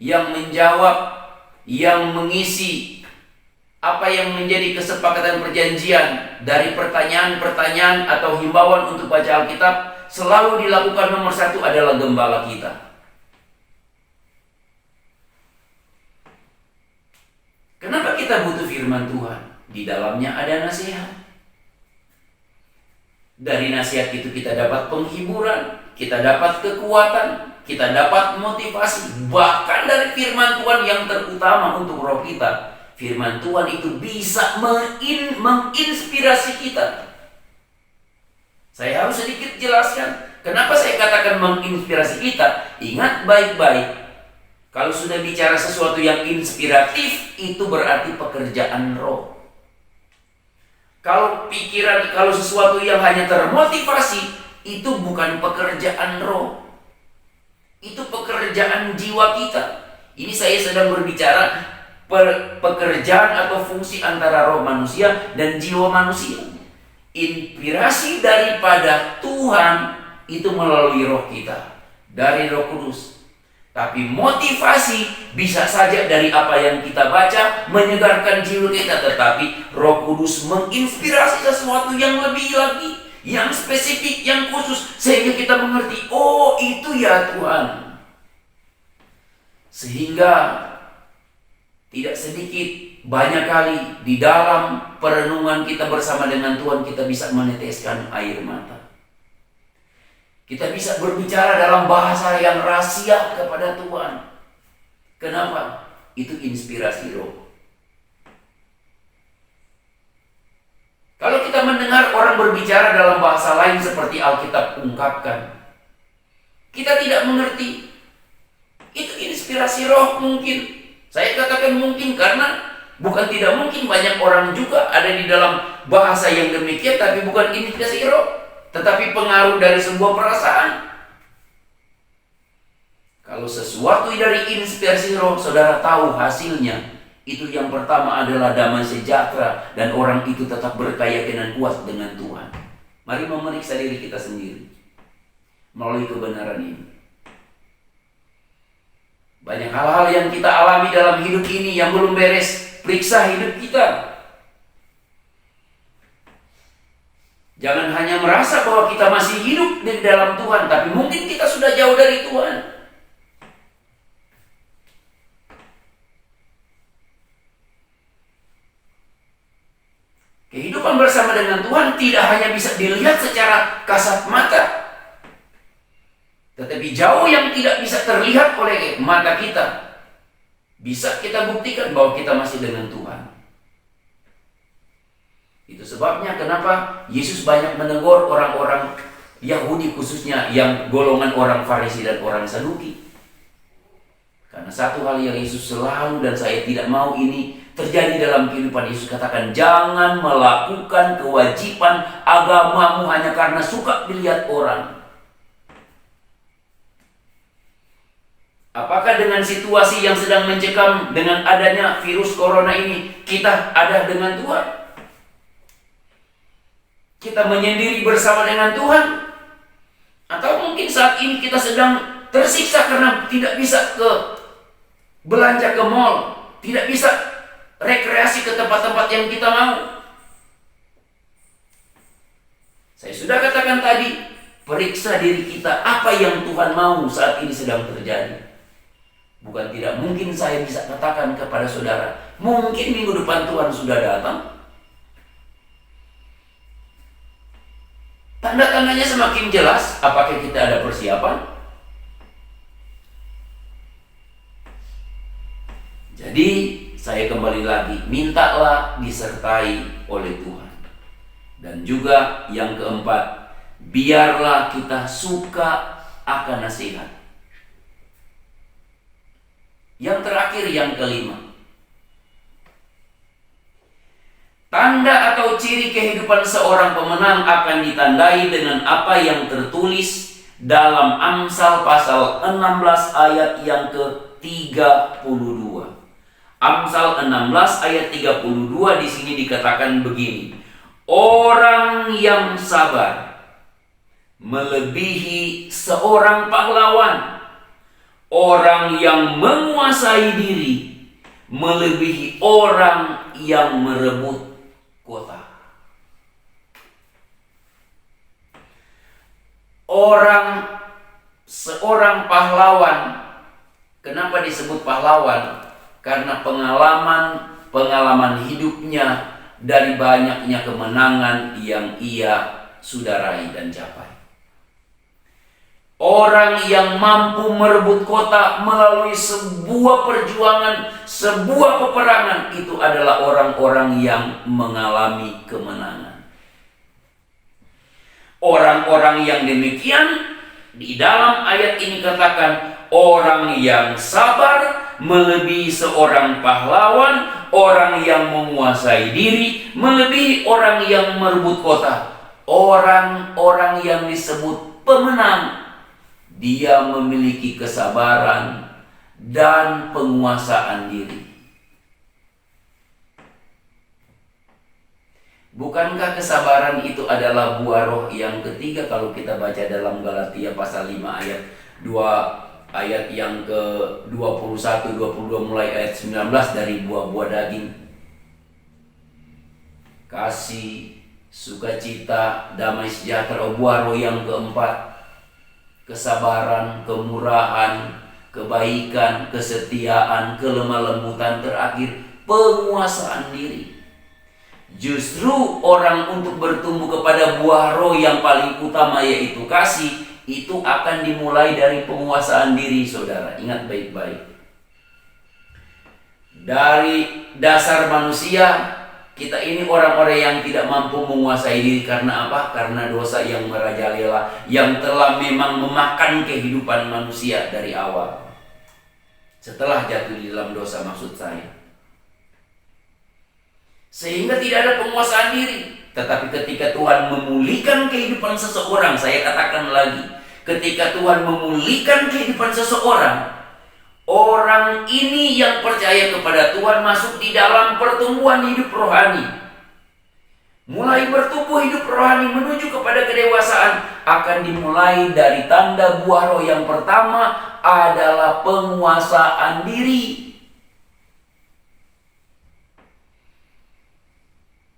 yang menjawab, yang mengisi apa yang menjadi kesepakatan perjanjian dari pertanyaan-pertanyaan atau himbauan untuk baca Alkitab, selalu dilakukan nomor 1 adalah gembala kita. Kenapa kita butuh firman Tuhan? Di dalamnya ada nasihat. Dari nasihat itu kita dapat penghiburan, kita dapat kekuatan, kita dapat motivasi. Bahkan dari firman Tuhan yang terutama untuk roh kita, firman Tuhan itu bisa menginspirasi kita. Saya harus sedikit jelaskan kenapa saya katakan menginspirasi kita. Ingat baik-baik, kalau sudah bicara sesuatu yang inspiratif, itu berarti pekerjaan roh. Kalau sesuatu yang hanya termotivasi, itu bukan pekerjaan roh. Itu pekerjaan jiwa kita. Ini saya sedang berbicara pekerjaan atau fungsi antara roh manusia dan jiwa manusia. Inspirasi daripada Tuhan itu melalui roh kita, dari Roh Kudus. Tapi motivasi bisa saja dari apa yang kita baca menyegarkan jiwa kita, tetapi Roh Kudus menginspirasi sesuatu yang lebih lagi, yang spesifik, yang khusus, sehingga kita mengerti, oh itu ya Tuhan. Sehingga tidak sedikit, banyak kali di dalam perenungan kita bersama dengan Tuhan, kita bisa meneteskan air mata. Kita bisa berbicara dalam bahasa yang rahasia kepada Tuhan. Kenapa? Itu inspirasi roh. Kalau kita mendengar orang berbicara dalam bahasa lain seperti Alkitab ungkapkan, kita tidak mengerti. Itu inspirasi roh mungkin. Saya katakan mungkin karena bukan tidak mungkin, banyak orang juga ada di dalam bahasa yang demikian, tapi bukan inspirasi roh, tetapi pengaruh dari sebuah perasaan. Kalau sesuatu dari inspirasi roh, saudara tahu hasilnya. Itu yang pertama adalah damai sejahtera, dan orang itu tetap berkeyakinan kuat dengan Tuhan. Mari memeriksa diri kita sendiri melalui kebenaran ini. Banyak hal-hal yang kita alami dalam hidup ini yang belum beres. Periksa hidup kita. Jangan hanya merasa bahwa kita masih hidup di dalam Tuhan, tapi mungkin kita sudah jauh dari Tuhan. Kehidupan bersama dengan Tuhan tidak hanya bisa dilihat secara kasat mata, tetapi jauh yang tidak bisa terlihat oleh mata kita, bisa kita buktikan bahwa kita masih dengan Tuhan. Itu sebabnya kenapa Yesus banyak menegur orang-orang Yahudi, khususnya yang golongan orang Farisi dan orang Saduki. Karena satu hal yang Yesus selalu, dan saya tidak mau ini terjadi dalam kehidupan Yesus, katakan, jangan melakukan kewajiban agamamu hanya karena suka dilihat orang. Apakah dengan situasi yang sedang mencekam dengan adanya virus corona ini, kita ada dengan Tuhan? Kita menyendiri bersama dengan Tuhan? Atau mungkin saat ini kita sedang tersiksa karena tidak bisa belanja ke mall, tidak bisa rekreasi ke tempat-tempat yang kita mau. Saya sudah katakan tadi, Periksa diri kita, apa yang Tuhan mau saat ini sedang terjadi. Bukan tidak mungkin saya bisa katakan kepada saudara, mungkin minggu depan Tuhan sudah datang. Tanda-tandanya semakin jelas, apakah kita ada persiapan? Jadi, saya kembali lagi, mintalah disertai oleh Tuhan. Dan juga yang keempat, biarlah kita suka akan nasihat. Yang terakhir, yang kelima, tanda atau ciri kehidupan seorang pemenang akan ditandai dengan apa yang tertulis dalam Amsal pasal 16 ayat yang ke-32. Amsal 16 ayat 32 di sini dikatakan begini. Orang yang sabar melebihi seorang pahlawan. Orang yang menguasai diri melebihi orang yang merebut kota. Seorang pahlawan, kenapa disebut pahlawan? Karena pengalaman hidupnya dari banyaknya kemenangan yang ia sudah raih dan capai. Orang yang mampu merebut kota melalui sebuah perjuangan, sebuah peperangan, itu adalah orang-orang yang mengalami kemenangan. Orang-orang yang demikian di dalam ayat ini katakan, orang yang sabar melebihi seorang pahlawan, orang yang menguasai diri melebihi orang yang merebut kota. Orang-orang yang disebut pemenang, dia memiliki kesabaran dan penguasaan diri. Bukankah kesabaran itu adalah buah roh yang ketiga kalau kita baca dalam Galatia pasal 5 ayat 2 ayat yang ke-21, 22 mulai ayat 19 dari buah-buah daging. Kasih, sukacita, damai sejahtera, buah roh yang keempat. Kesabaran, kemurahan, kebaikan, kesetiaan, kelemah lembutan, terakhir penguasaan diri. Justru orang untuk bertumbuh kepada buah roh yang paling utama yaitu kasih, itu akan dimulai dari penguasaan diri, saudara. Ingat baik-baik. Dari dasar manusia, kita ini orang-orang yang tidak mampu menguasai diri. Karena apa? Karena dosa yang merajalela, yang telah memang memakan kehidupan manusia dari awal. Setelah jatuh di dalam dosa, maksud saya. Sehingga tidak ada penguasaan diri. Tetapi ketika Tuhan memulihkan kehidupan seseorang, saya katakan lagi, ketika Tuhan memulihkan kehidupan seseorang, orang ini yang percaya kepada Tuhan masuk di dalam pertumbuhan hidup rohani. Mulai bertumbuh hidup rohani menuju kepada kedewasaan akan dimulai dari tanda buah roh. Yang pertama adalah penguasaan diri.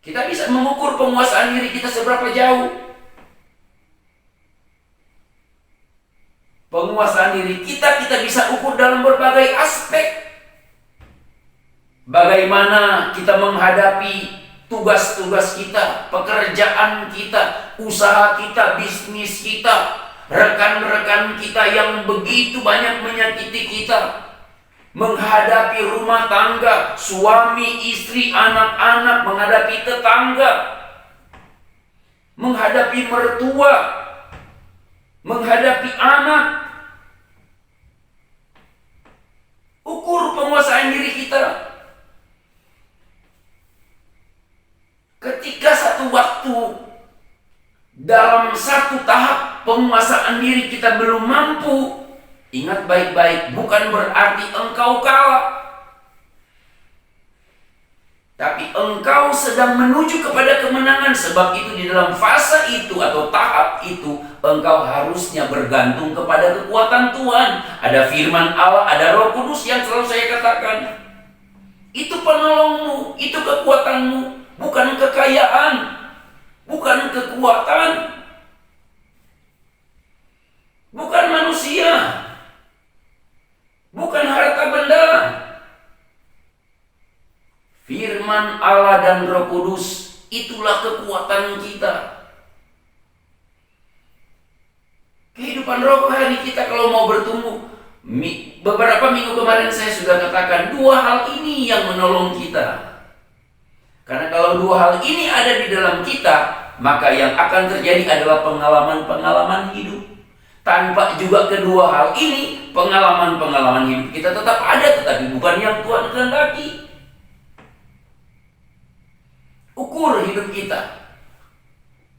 Kita bisa mengukur penguasaan diri kita seberapa jauh. Penguasaan diri kita bisa ukur dalam berbagai aspek. Bagaimana kita menghadapi tugas-tugas kita, pekerjaan kita, usaha kita, bisnis kita, rekan-rekan kita yang begitu banyak menyakiti kita. Menghadapi rumah tangga, suami, istri, anak-anak, menghadapi tetangga, menghadapi mertua, menghadapi anak. Ukur penguasaan diri kita. Ketika satu waktu dalam satu tahap penguasaan diri kita belum mampu, ingat baik-baik, bukan berarti engkau kalah. Tapi engkau sedang menuju kepada kemenangan. Sebab itu di dalam fase itu atau tahap itu, engkau harusnya bergantung kepada kekuatan Tuhan. Ada firman Allah, ada Roh Kudus yang selalu saya katakan. Itu penolongmu, itu kekuatanmu, bukan kekayaan, bukan kekuatan. bukan manusia, bukan harta benda. Firman Allah dan Roh Kudus, itulah kekuatan kita. Kehidupan rohani kita kalau mau bertumbuh, beberapa minggu kemarin saya sudah katakan, dua hal ini yang menolong kita. Karena kalau dua hal ini ada di dalam kita, maka yang akan terjadi adalah pengalaman-pengalaman hidup. Tanpa juga kedua hal ini, pengalaman-pengalaman hidup kita tetap ada, tetapi bukan yang Tuhan kehendaki. Ukur hidup kita,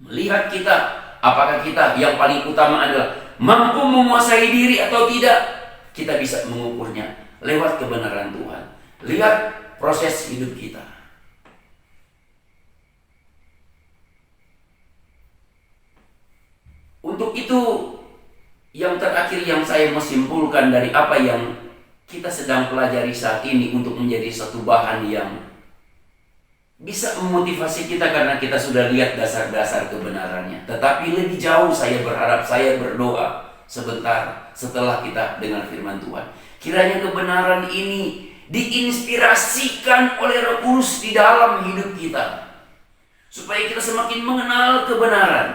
melihat kita, apakah kita yang paling utama adalah mampu menguasai diri atau tidak. Kita bisa mengukurnya lewat kebenaran Tuhan. Lihat proses hidup kita. Untuk itu, yang terakhir yang saya mau simpulkan dari apa yang kita sedang pelajari saat ini untuk menjadi satu bahan yang bisa memotivasi kita karena kita sudah lihat dasar-dasar kebenarannya. Tetapi lebih jauh saya berharap, saya berdoa sebentar setelah kita dengar firman Tuhan, kiranya kebenaran ini diinspirasikan oleh Roh Kudus di dalam hidup kita, supaya kita semakin mengenal kebenaran.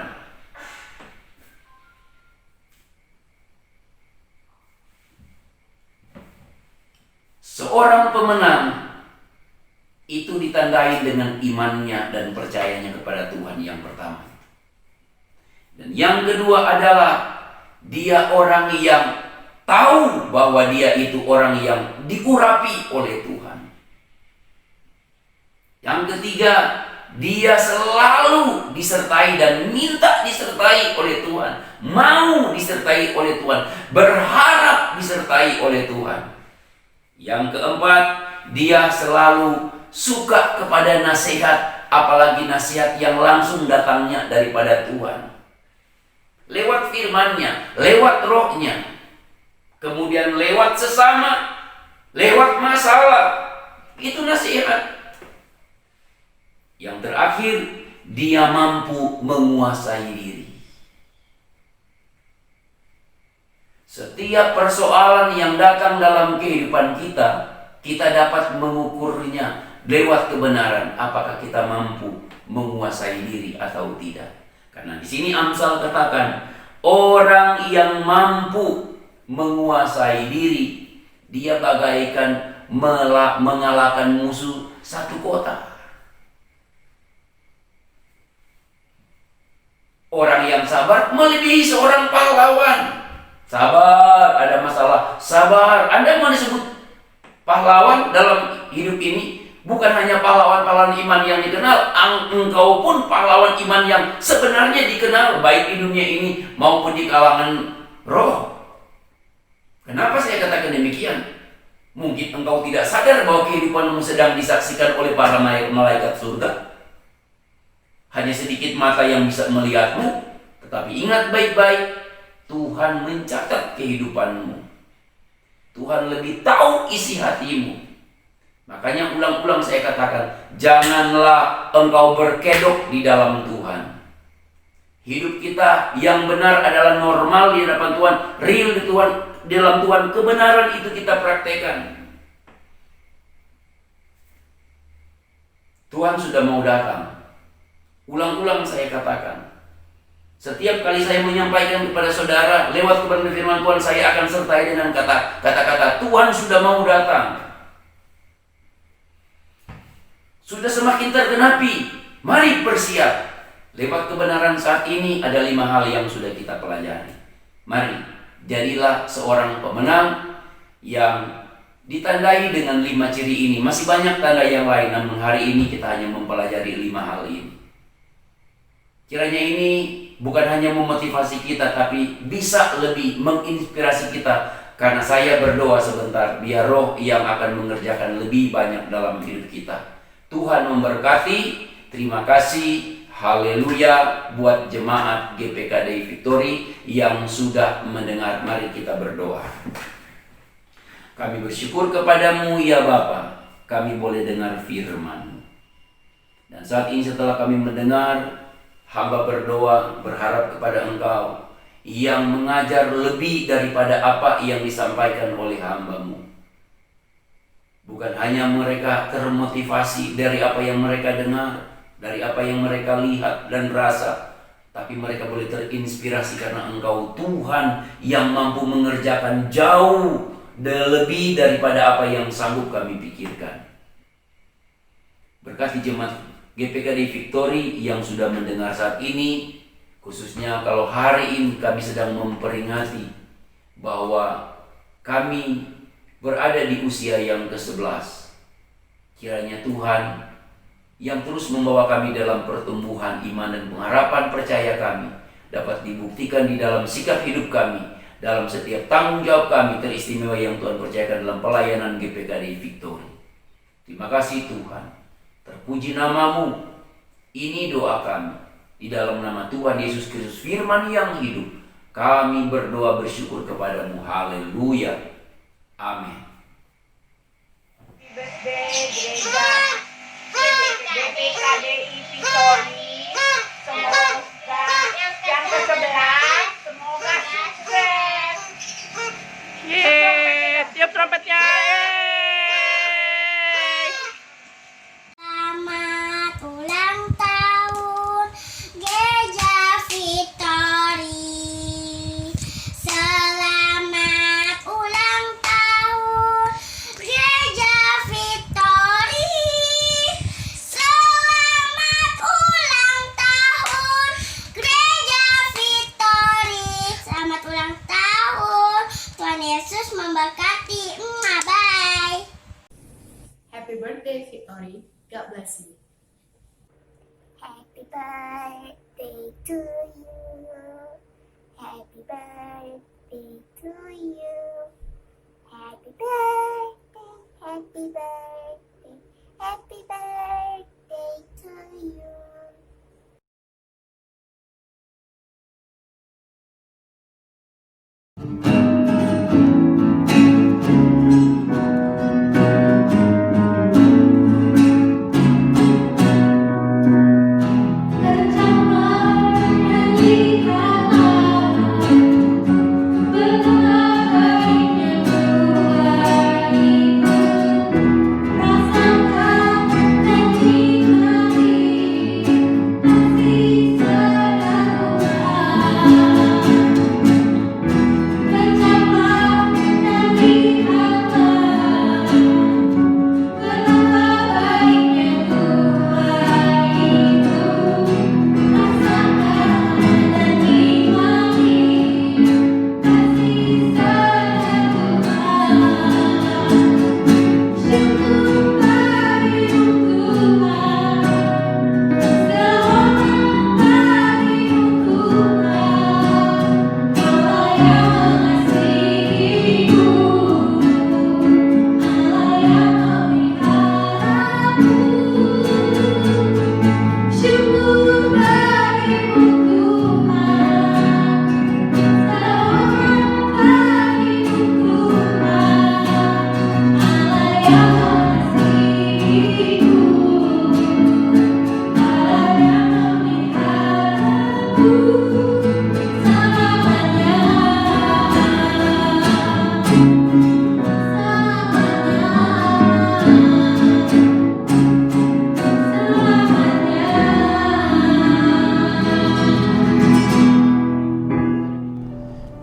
Seorang pemenang itu ditandai dengan imannya dan percayanya kepada Tuhan yang pertama. Dan yang kedua adalah dia orang yang tahu bahwa dia itu orang yang diurapi oleh Tuhan. Yang ketiga, dia selalu disertai dan minta disertai oleh Tuhan, mau disertai oleh Tuhan, berharap disertai oleh Tuhan. Yang keempat, dia selalu suka kepada nasihat, apalagi nasihat yang langsung datangnya daripada Tuhan. Lewat firman-Nya, lewat rohnya, kemudian lewat sesama, lewat masalah. Itu nasihat. Yang terakhir, dia mampu menguasai diri. Setiap persoalan yang datang dalam kehidupan kita, kita dapat mengukurnya lewat kebenaran, apakah kita mampu menguasai diri atau tidak. Karena di sini Amsal katakan, orang yang mampu menguasai diri, dia bagaikan mengalahkan musuh satu kota. Orang yang sabar melebihi seorang pahlawan. Sabar, ada masalah, sabar. Anda mau disebut pahlawan dalam hidup ini, bukan hanya pahlawan-pahlawan iman yang dikenal, engkau pun pahlawan iman yang sebenarnya dikenal, baik di dunia ini maupun di kalangan roh. Kenapa saya katakan demikian? Mungkin engkau tidak sadar bahwa kehidupanmu sedang disaksikan oleh para malaikat surga. Hanya sedikit mata yang bisa melihatmu, tetapi ingat baik-baik, Tuhan mencatat kehidupanmu. Tuhan lebih tahu isi hatimu. Makanya ulang-ulang saya katakan, janganlah engkau berkedok di dalam Tuhan. Hidup kita yang benar adalah normal di hadapan Tuhan, real di Tuhan, di dalam Tuhan, kebenaran itu kita praktekkan. Tuhan sudah mau datang. Ulang-ulang saya katakan, setiap kali saya menyampaikan kepada saudara lewat kebenaran firman Tuhan, saya akan sertai dengan kata-kata Tuhan sudah mau datang. Sudah semakin tergenapi, mari bersiap. Lewat kebenaran saat ini ada 5 hal yang sudah kita pelajari. Mari, jadilah seorang pemenang yang ditandai dengan 5 ciri ini. Masih banyak tanda yang lain, namun hari ini kita hanya mempelajari 5 hal ini. Kiranya ini bukan hanya memotivasi kita, tapi bisa lebih menginspirasi kita. Karena saya berdoa sebentar, biar roh yang akan mengerjakan lebih banyak dalam hidup kita. Tuhan memberkati. Terima kasih. Haleluya buat jemaat GPKD Victory yang sudah mendengar. Mari kita berdoa. Kami bersyukur kepadamu ya Bapa, kami boleh dengar firman. Dan saat ini setelah kami mendengar, hamba berdoa berharap kepada Engkau, yang mengajar lebih daripada apa yang disampaikan oleh hamba-Mu. Bukan hanya mereka termotivasi dari apa yang mereka dengar, dari apa yang mereka lihat dan rasa, tapi mereka boleh terinspirasi karena Engkau Tuhan yang mampu mengerjakan jauh lebih daripada apa yang sanggup kami pikirkan. Berkati jemaat GPKD Victory yang sudah mendengar saat ini, khususnya kalau hari ini kami sedang memperingati bahwa kami berada di usia yang ke-11. Kiranya Tuhan yang terus membawa kami dalam pertumbuhan iman dan pengharapan percaya kami dapat dibuktikan di dalam sikap hidup kami, dalam setiap tanggung jawab kami teristimewa yang Tuhan percayakan dalam pelayanan GPKD Victory. Terima kasih Tuhan. Terpuji nama-Mu. Ini doa kami. Di dalam nama Tuhan Yesus Kristus firman yang hidup, kami berdoa bersyukur kepada-Mu. Haleluya. Amin. Happy birthday gereja GPKDI Victory. Semoga yang ke-11 semoga sukses. Yeay, tiup trompetnya. Selamat ulang tahun Gereja Victory. Selamat ulang tahun Gereja Victory. Selamat ulang tahun Gereja Victory. Selamat ulang tahun. Tuhan Yesus memberkati. Bye. Happy birthday, Victory. God bless you. Happy birthday to you. Happy birthday to you. Happy birthday, happy birthday, happy birthday to you.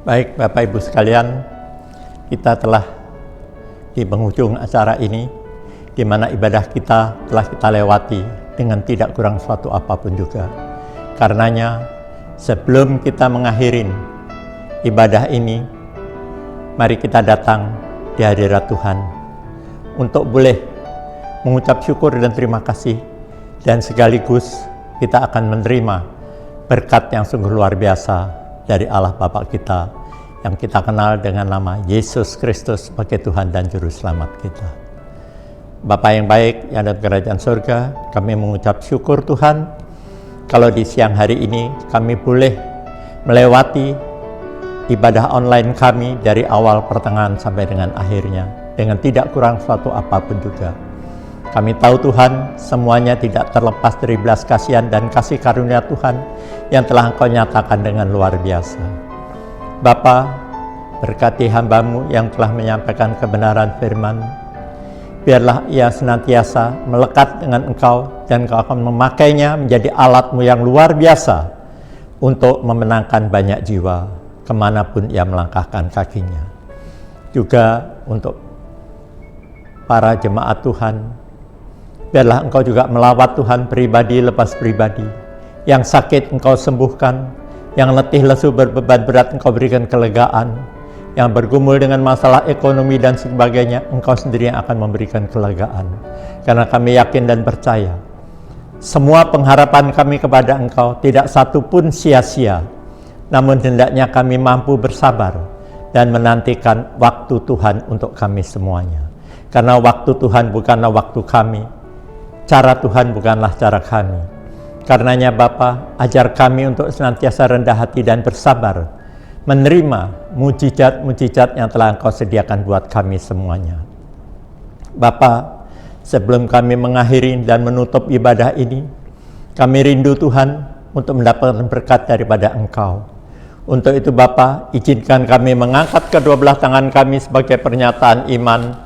Baik Bapak Ibu sekalian, kita telah di penghujung acara ini, di mana ibadah kita telah kita lewati dengan tidak kurang suatu apapun juga. Karenanya, sebelum kita mengakhirin ibadah ini, mari kita datang di hadirat Tuhan untuk boleh mengucap syukur dan terima kasih, dan sekaligus kita akan menerima berkat yang sungguh luar biasa dari Allah Bapa kita yang kita kenal dengan nama Yesus Kristus sebagai Tuhan dan Juru Selamat kita. Bapa yang baik yang ada di kerajaan surga, kami mengucap syukur Tuhan kalau di siang hari ini kami boleh melewati ibadah online kami dari awal pertengahan sampai dengan akhirnya dengan tidak kurang suatu apapun juga. Kami tahu Tuhan, semuanya tidak terlepas dari belas kasihan dan kasih karunia Tuhan yang telah Engkau nyatakan dengan luar biasa. Bapa, berkati hamba-Mu yang telah menyampaikan kebenaran firman. Biarlah ia senantiasa melekat dengan Engkau dan Engkau akan memakainya menjadi alat-Mu yang luar biasa untuk memenangkan banyak jiwa kemanapun ia melangkahkan kakinya. Juga untuk para jemaat Tuhan, biarlah Engkau juga melawat Tuhan pribadi lepas pribadi. Yang sakit Engkau sembuhkan, yang letih lesu berbeban berat Engkau berikan kelegaan, yang bergumul dengan masalah ekonomi dan sebagainya, Engkau sendiri yang akan memberikan kelegaan. Karena kami yakin dan percaya, semua pengharapan kami kepada Engkau tidak satu pun sia-sia. Namun hendaknya kami mampu bersabar dan menantikan waktu Tuhan untuk kami semuanya. Karena waktu Tuhan bukanlah waktu kami, cara Tuhan bukanlah cara kami. Karenanya Bapa, ajar kami untuk senantiasa rendah hati dan bersabar, menerima mujizat-mujizat yang telah Engkau sediakan buat kami semuanya. Bapa, sebelum kami mengakhiri dan menutup ibadah ini, kami rindu Tuhan untuk mendapatkan berkat daripada Engkau. Untuk itu Bapa, izinkan kami mengangkat kedua belah tangan kami sebagai pernyataan iman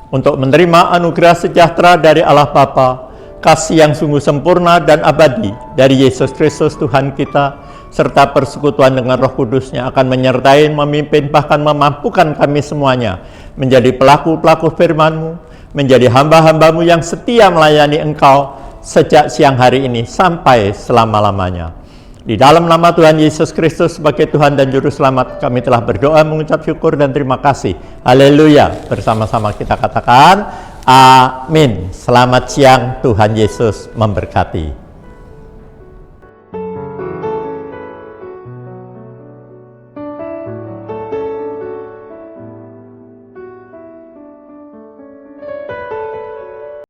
untuk menerima anugerah sejahtera dari Allah Bapa, kasih yang sungguh sempurna dan abadi dari Yesus Kristus Tuhan kita, serta persekutuan dengan Roh Kudus yang akan menyertai, memimpin, bahkan memampukan kami semuanya menjadi pelaku-pelaku firman-Mu, menjadi hamba-hamba-Mu yang setia melayani Engkau sejak siang hari ini sampai selama-lamanya. Di dalam nama Tuhan Yesus Kristus sebagai Tuhan dan Juru Selamat, kami telah berdoa mengucap syukur dan terima kasih. Haleluya. Bersama-sama kita katakan, amin. Selamat siang, Tuhan Yesus memberkati.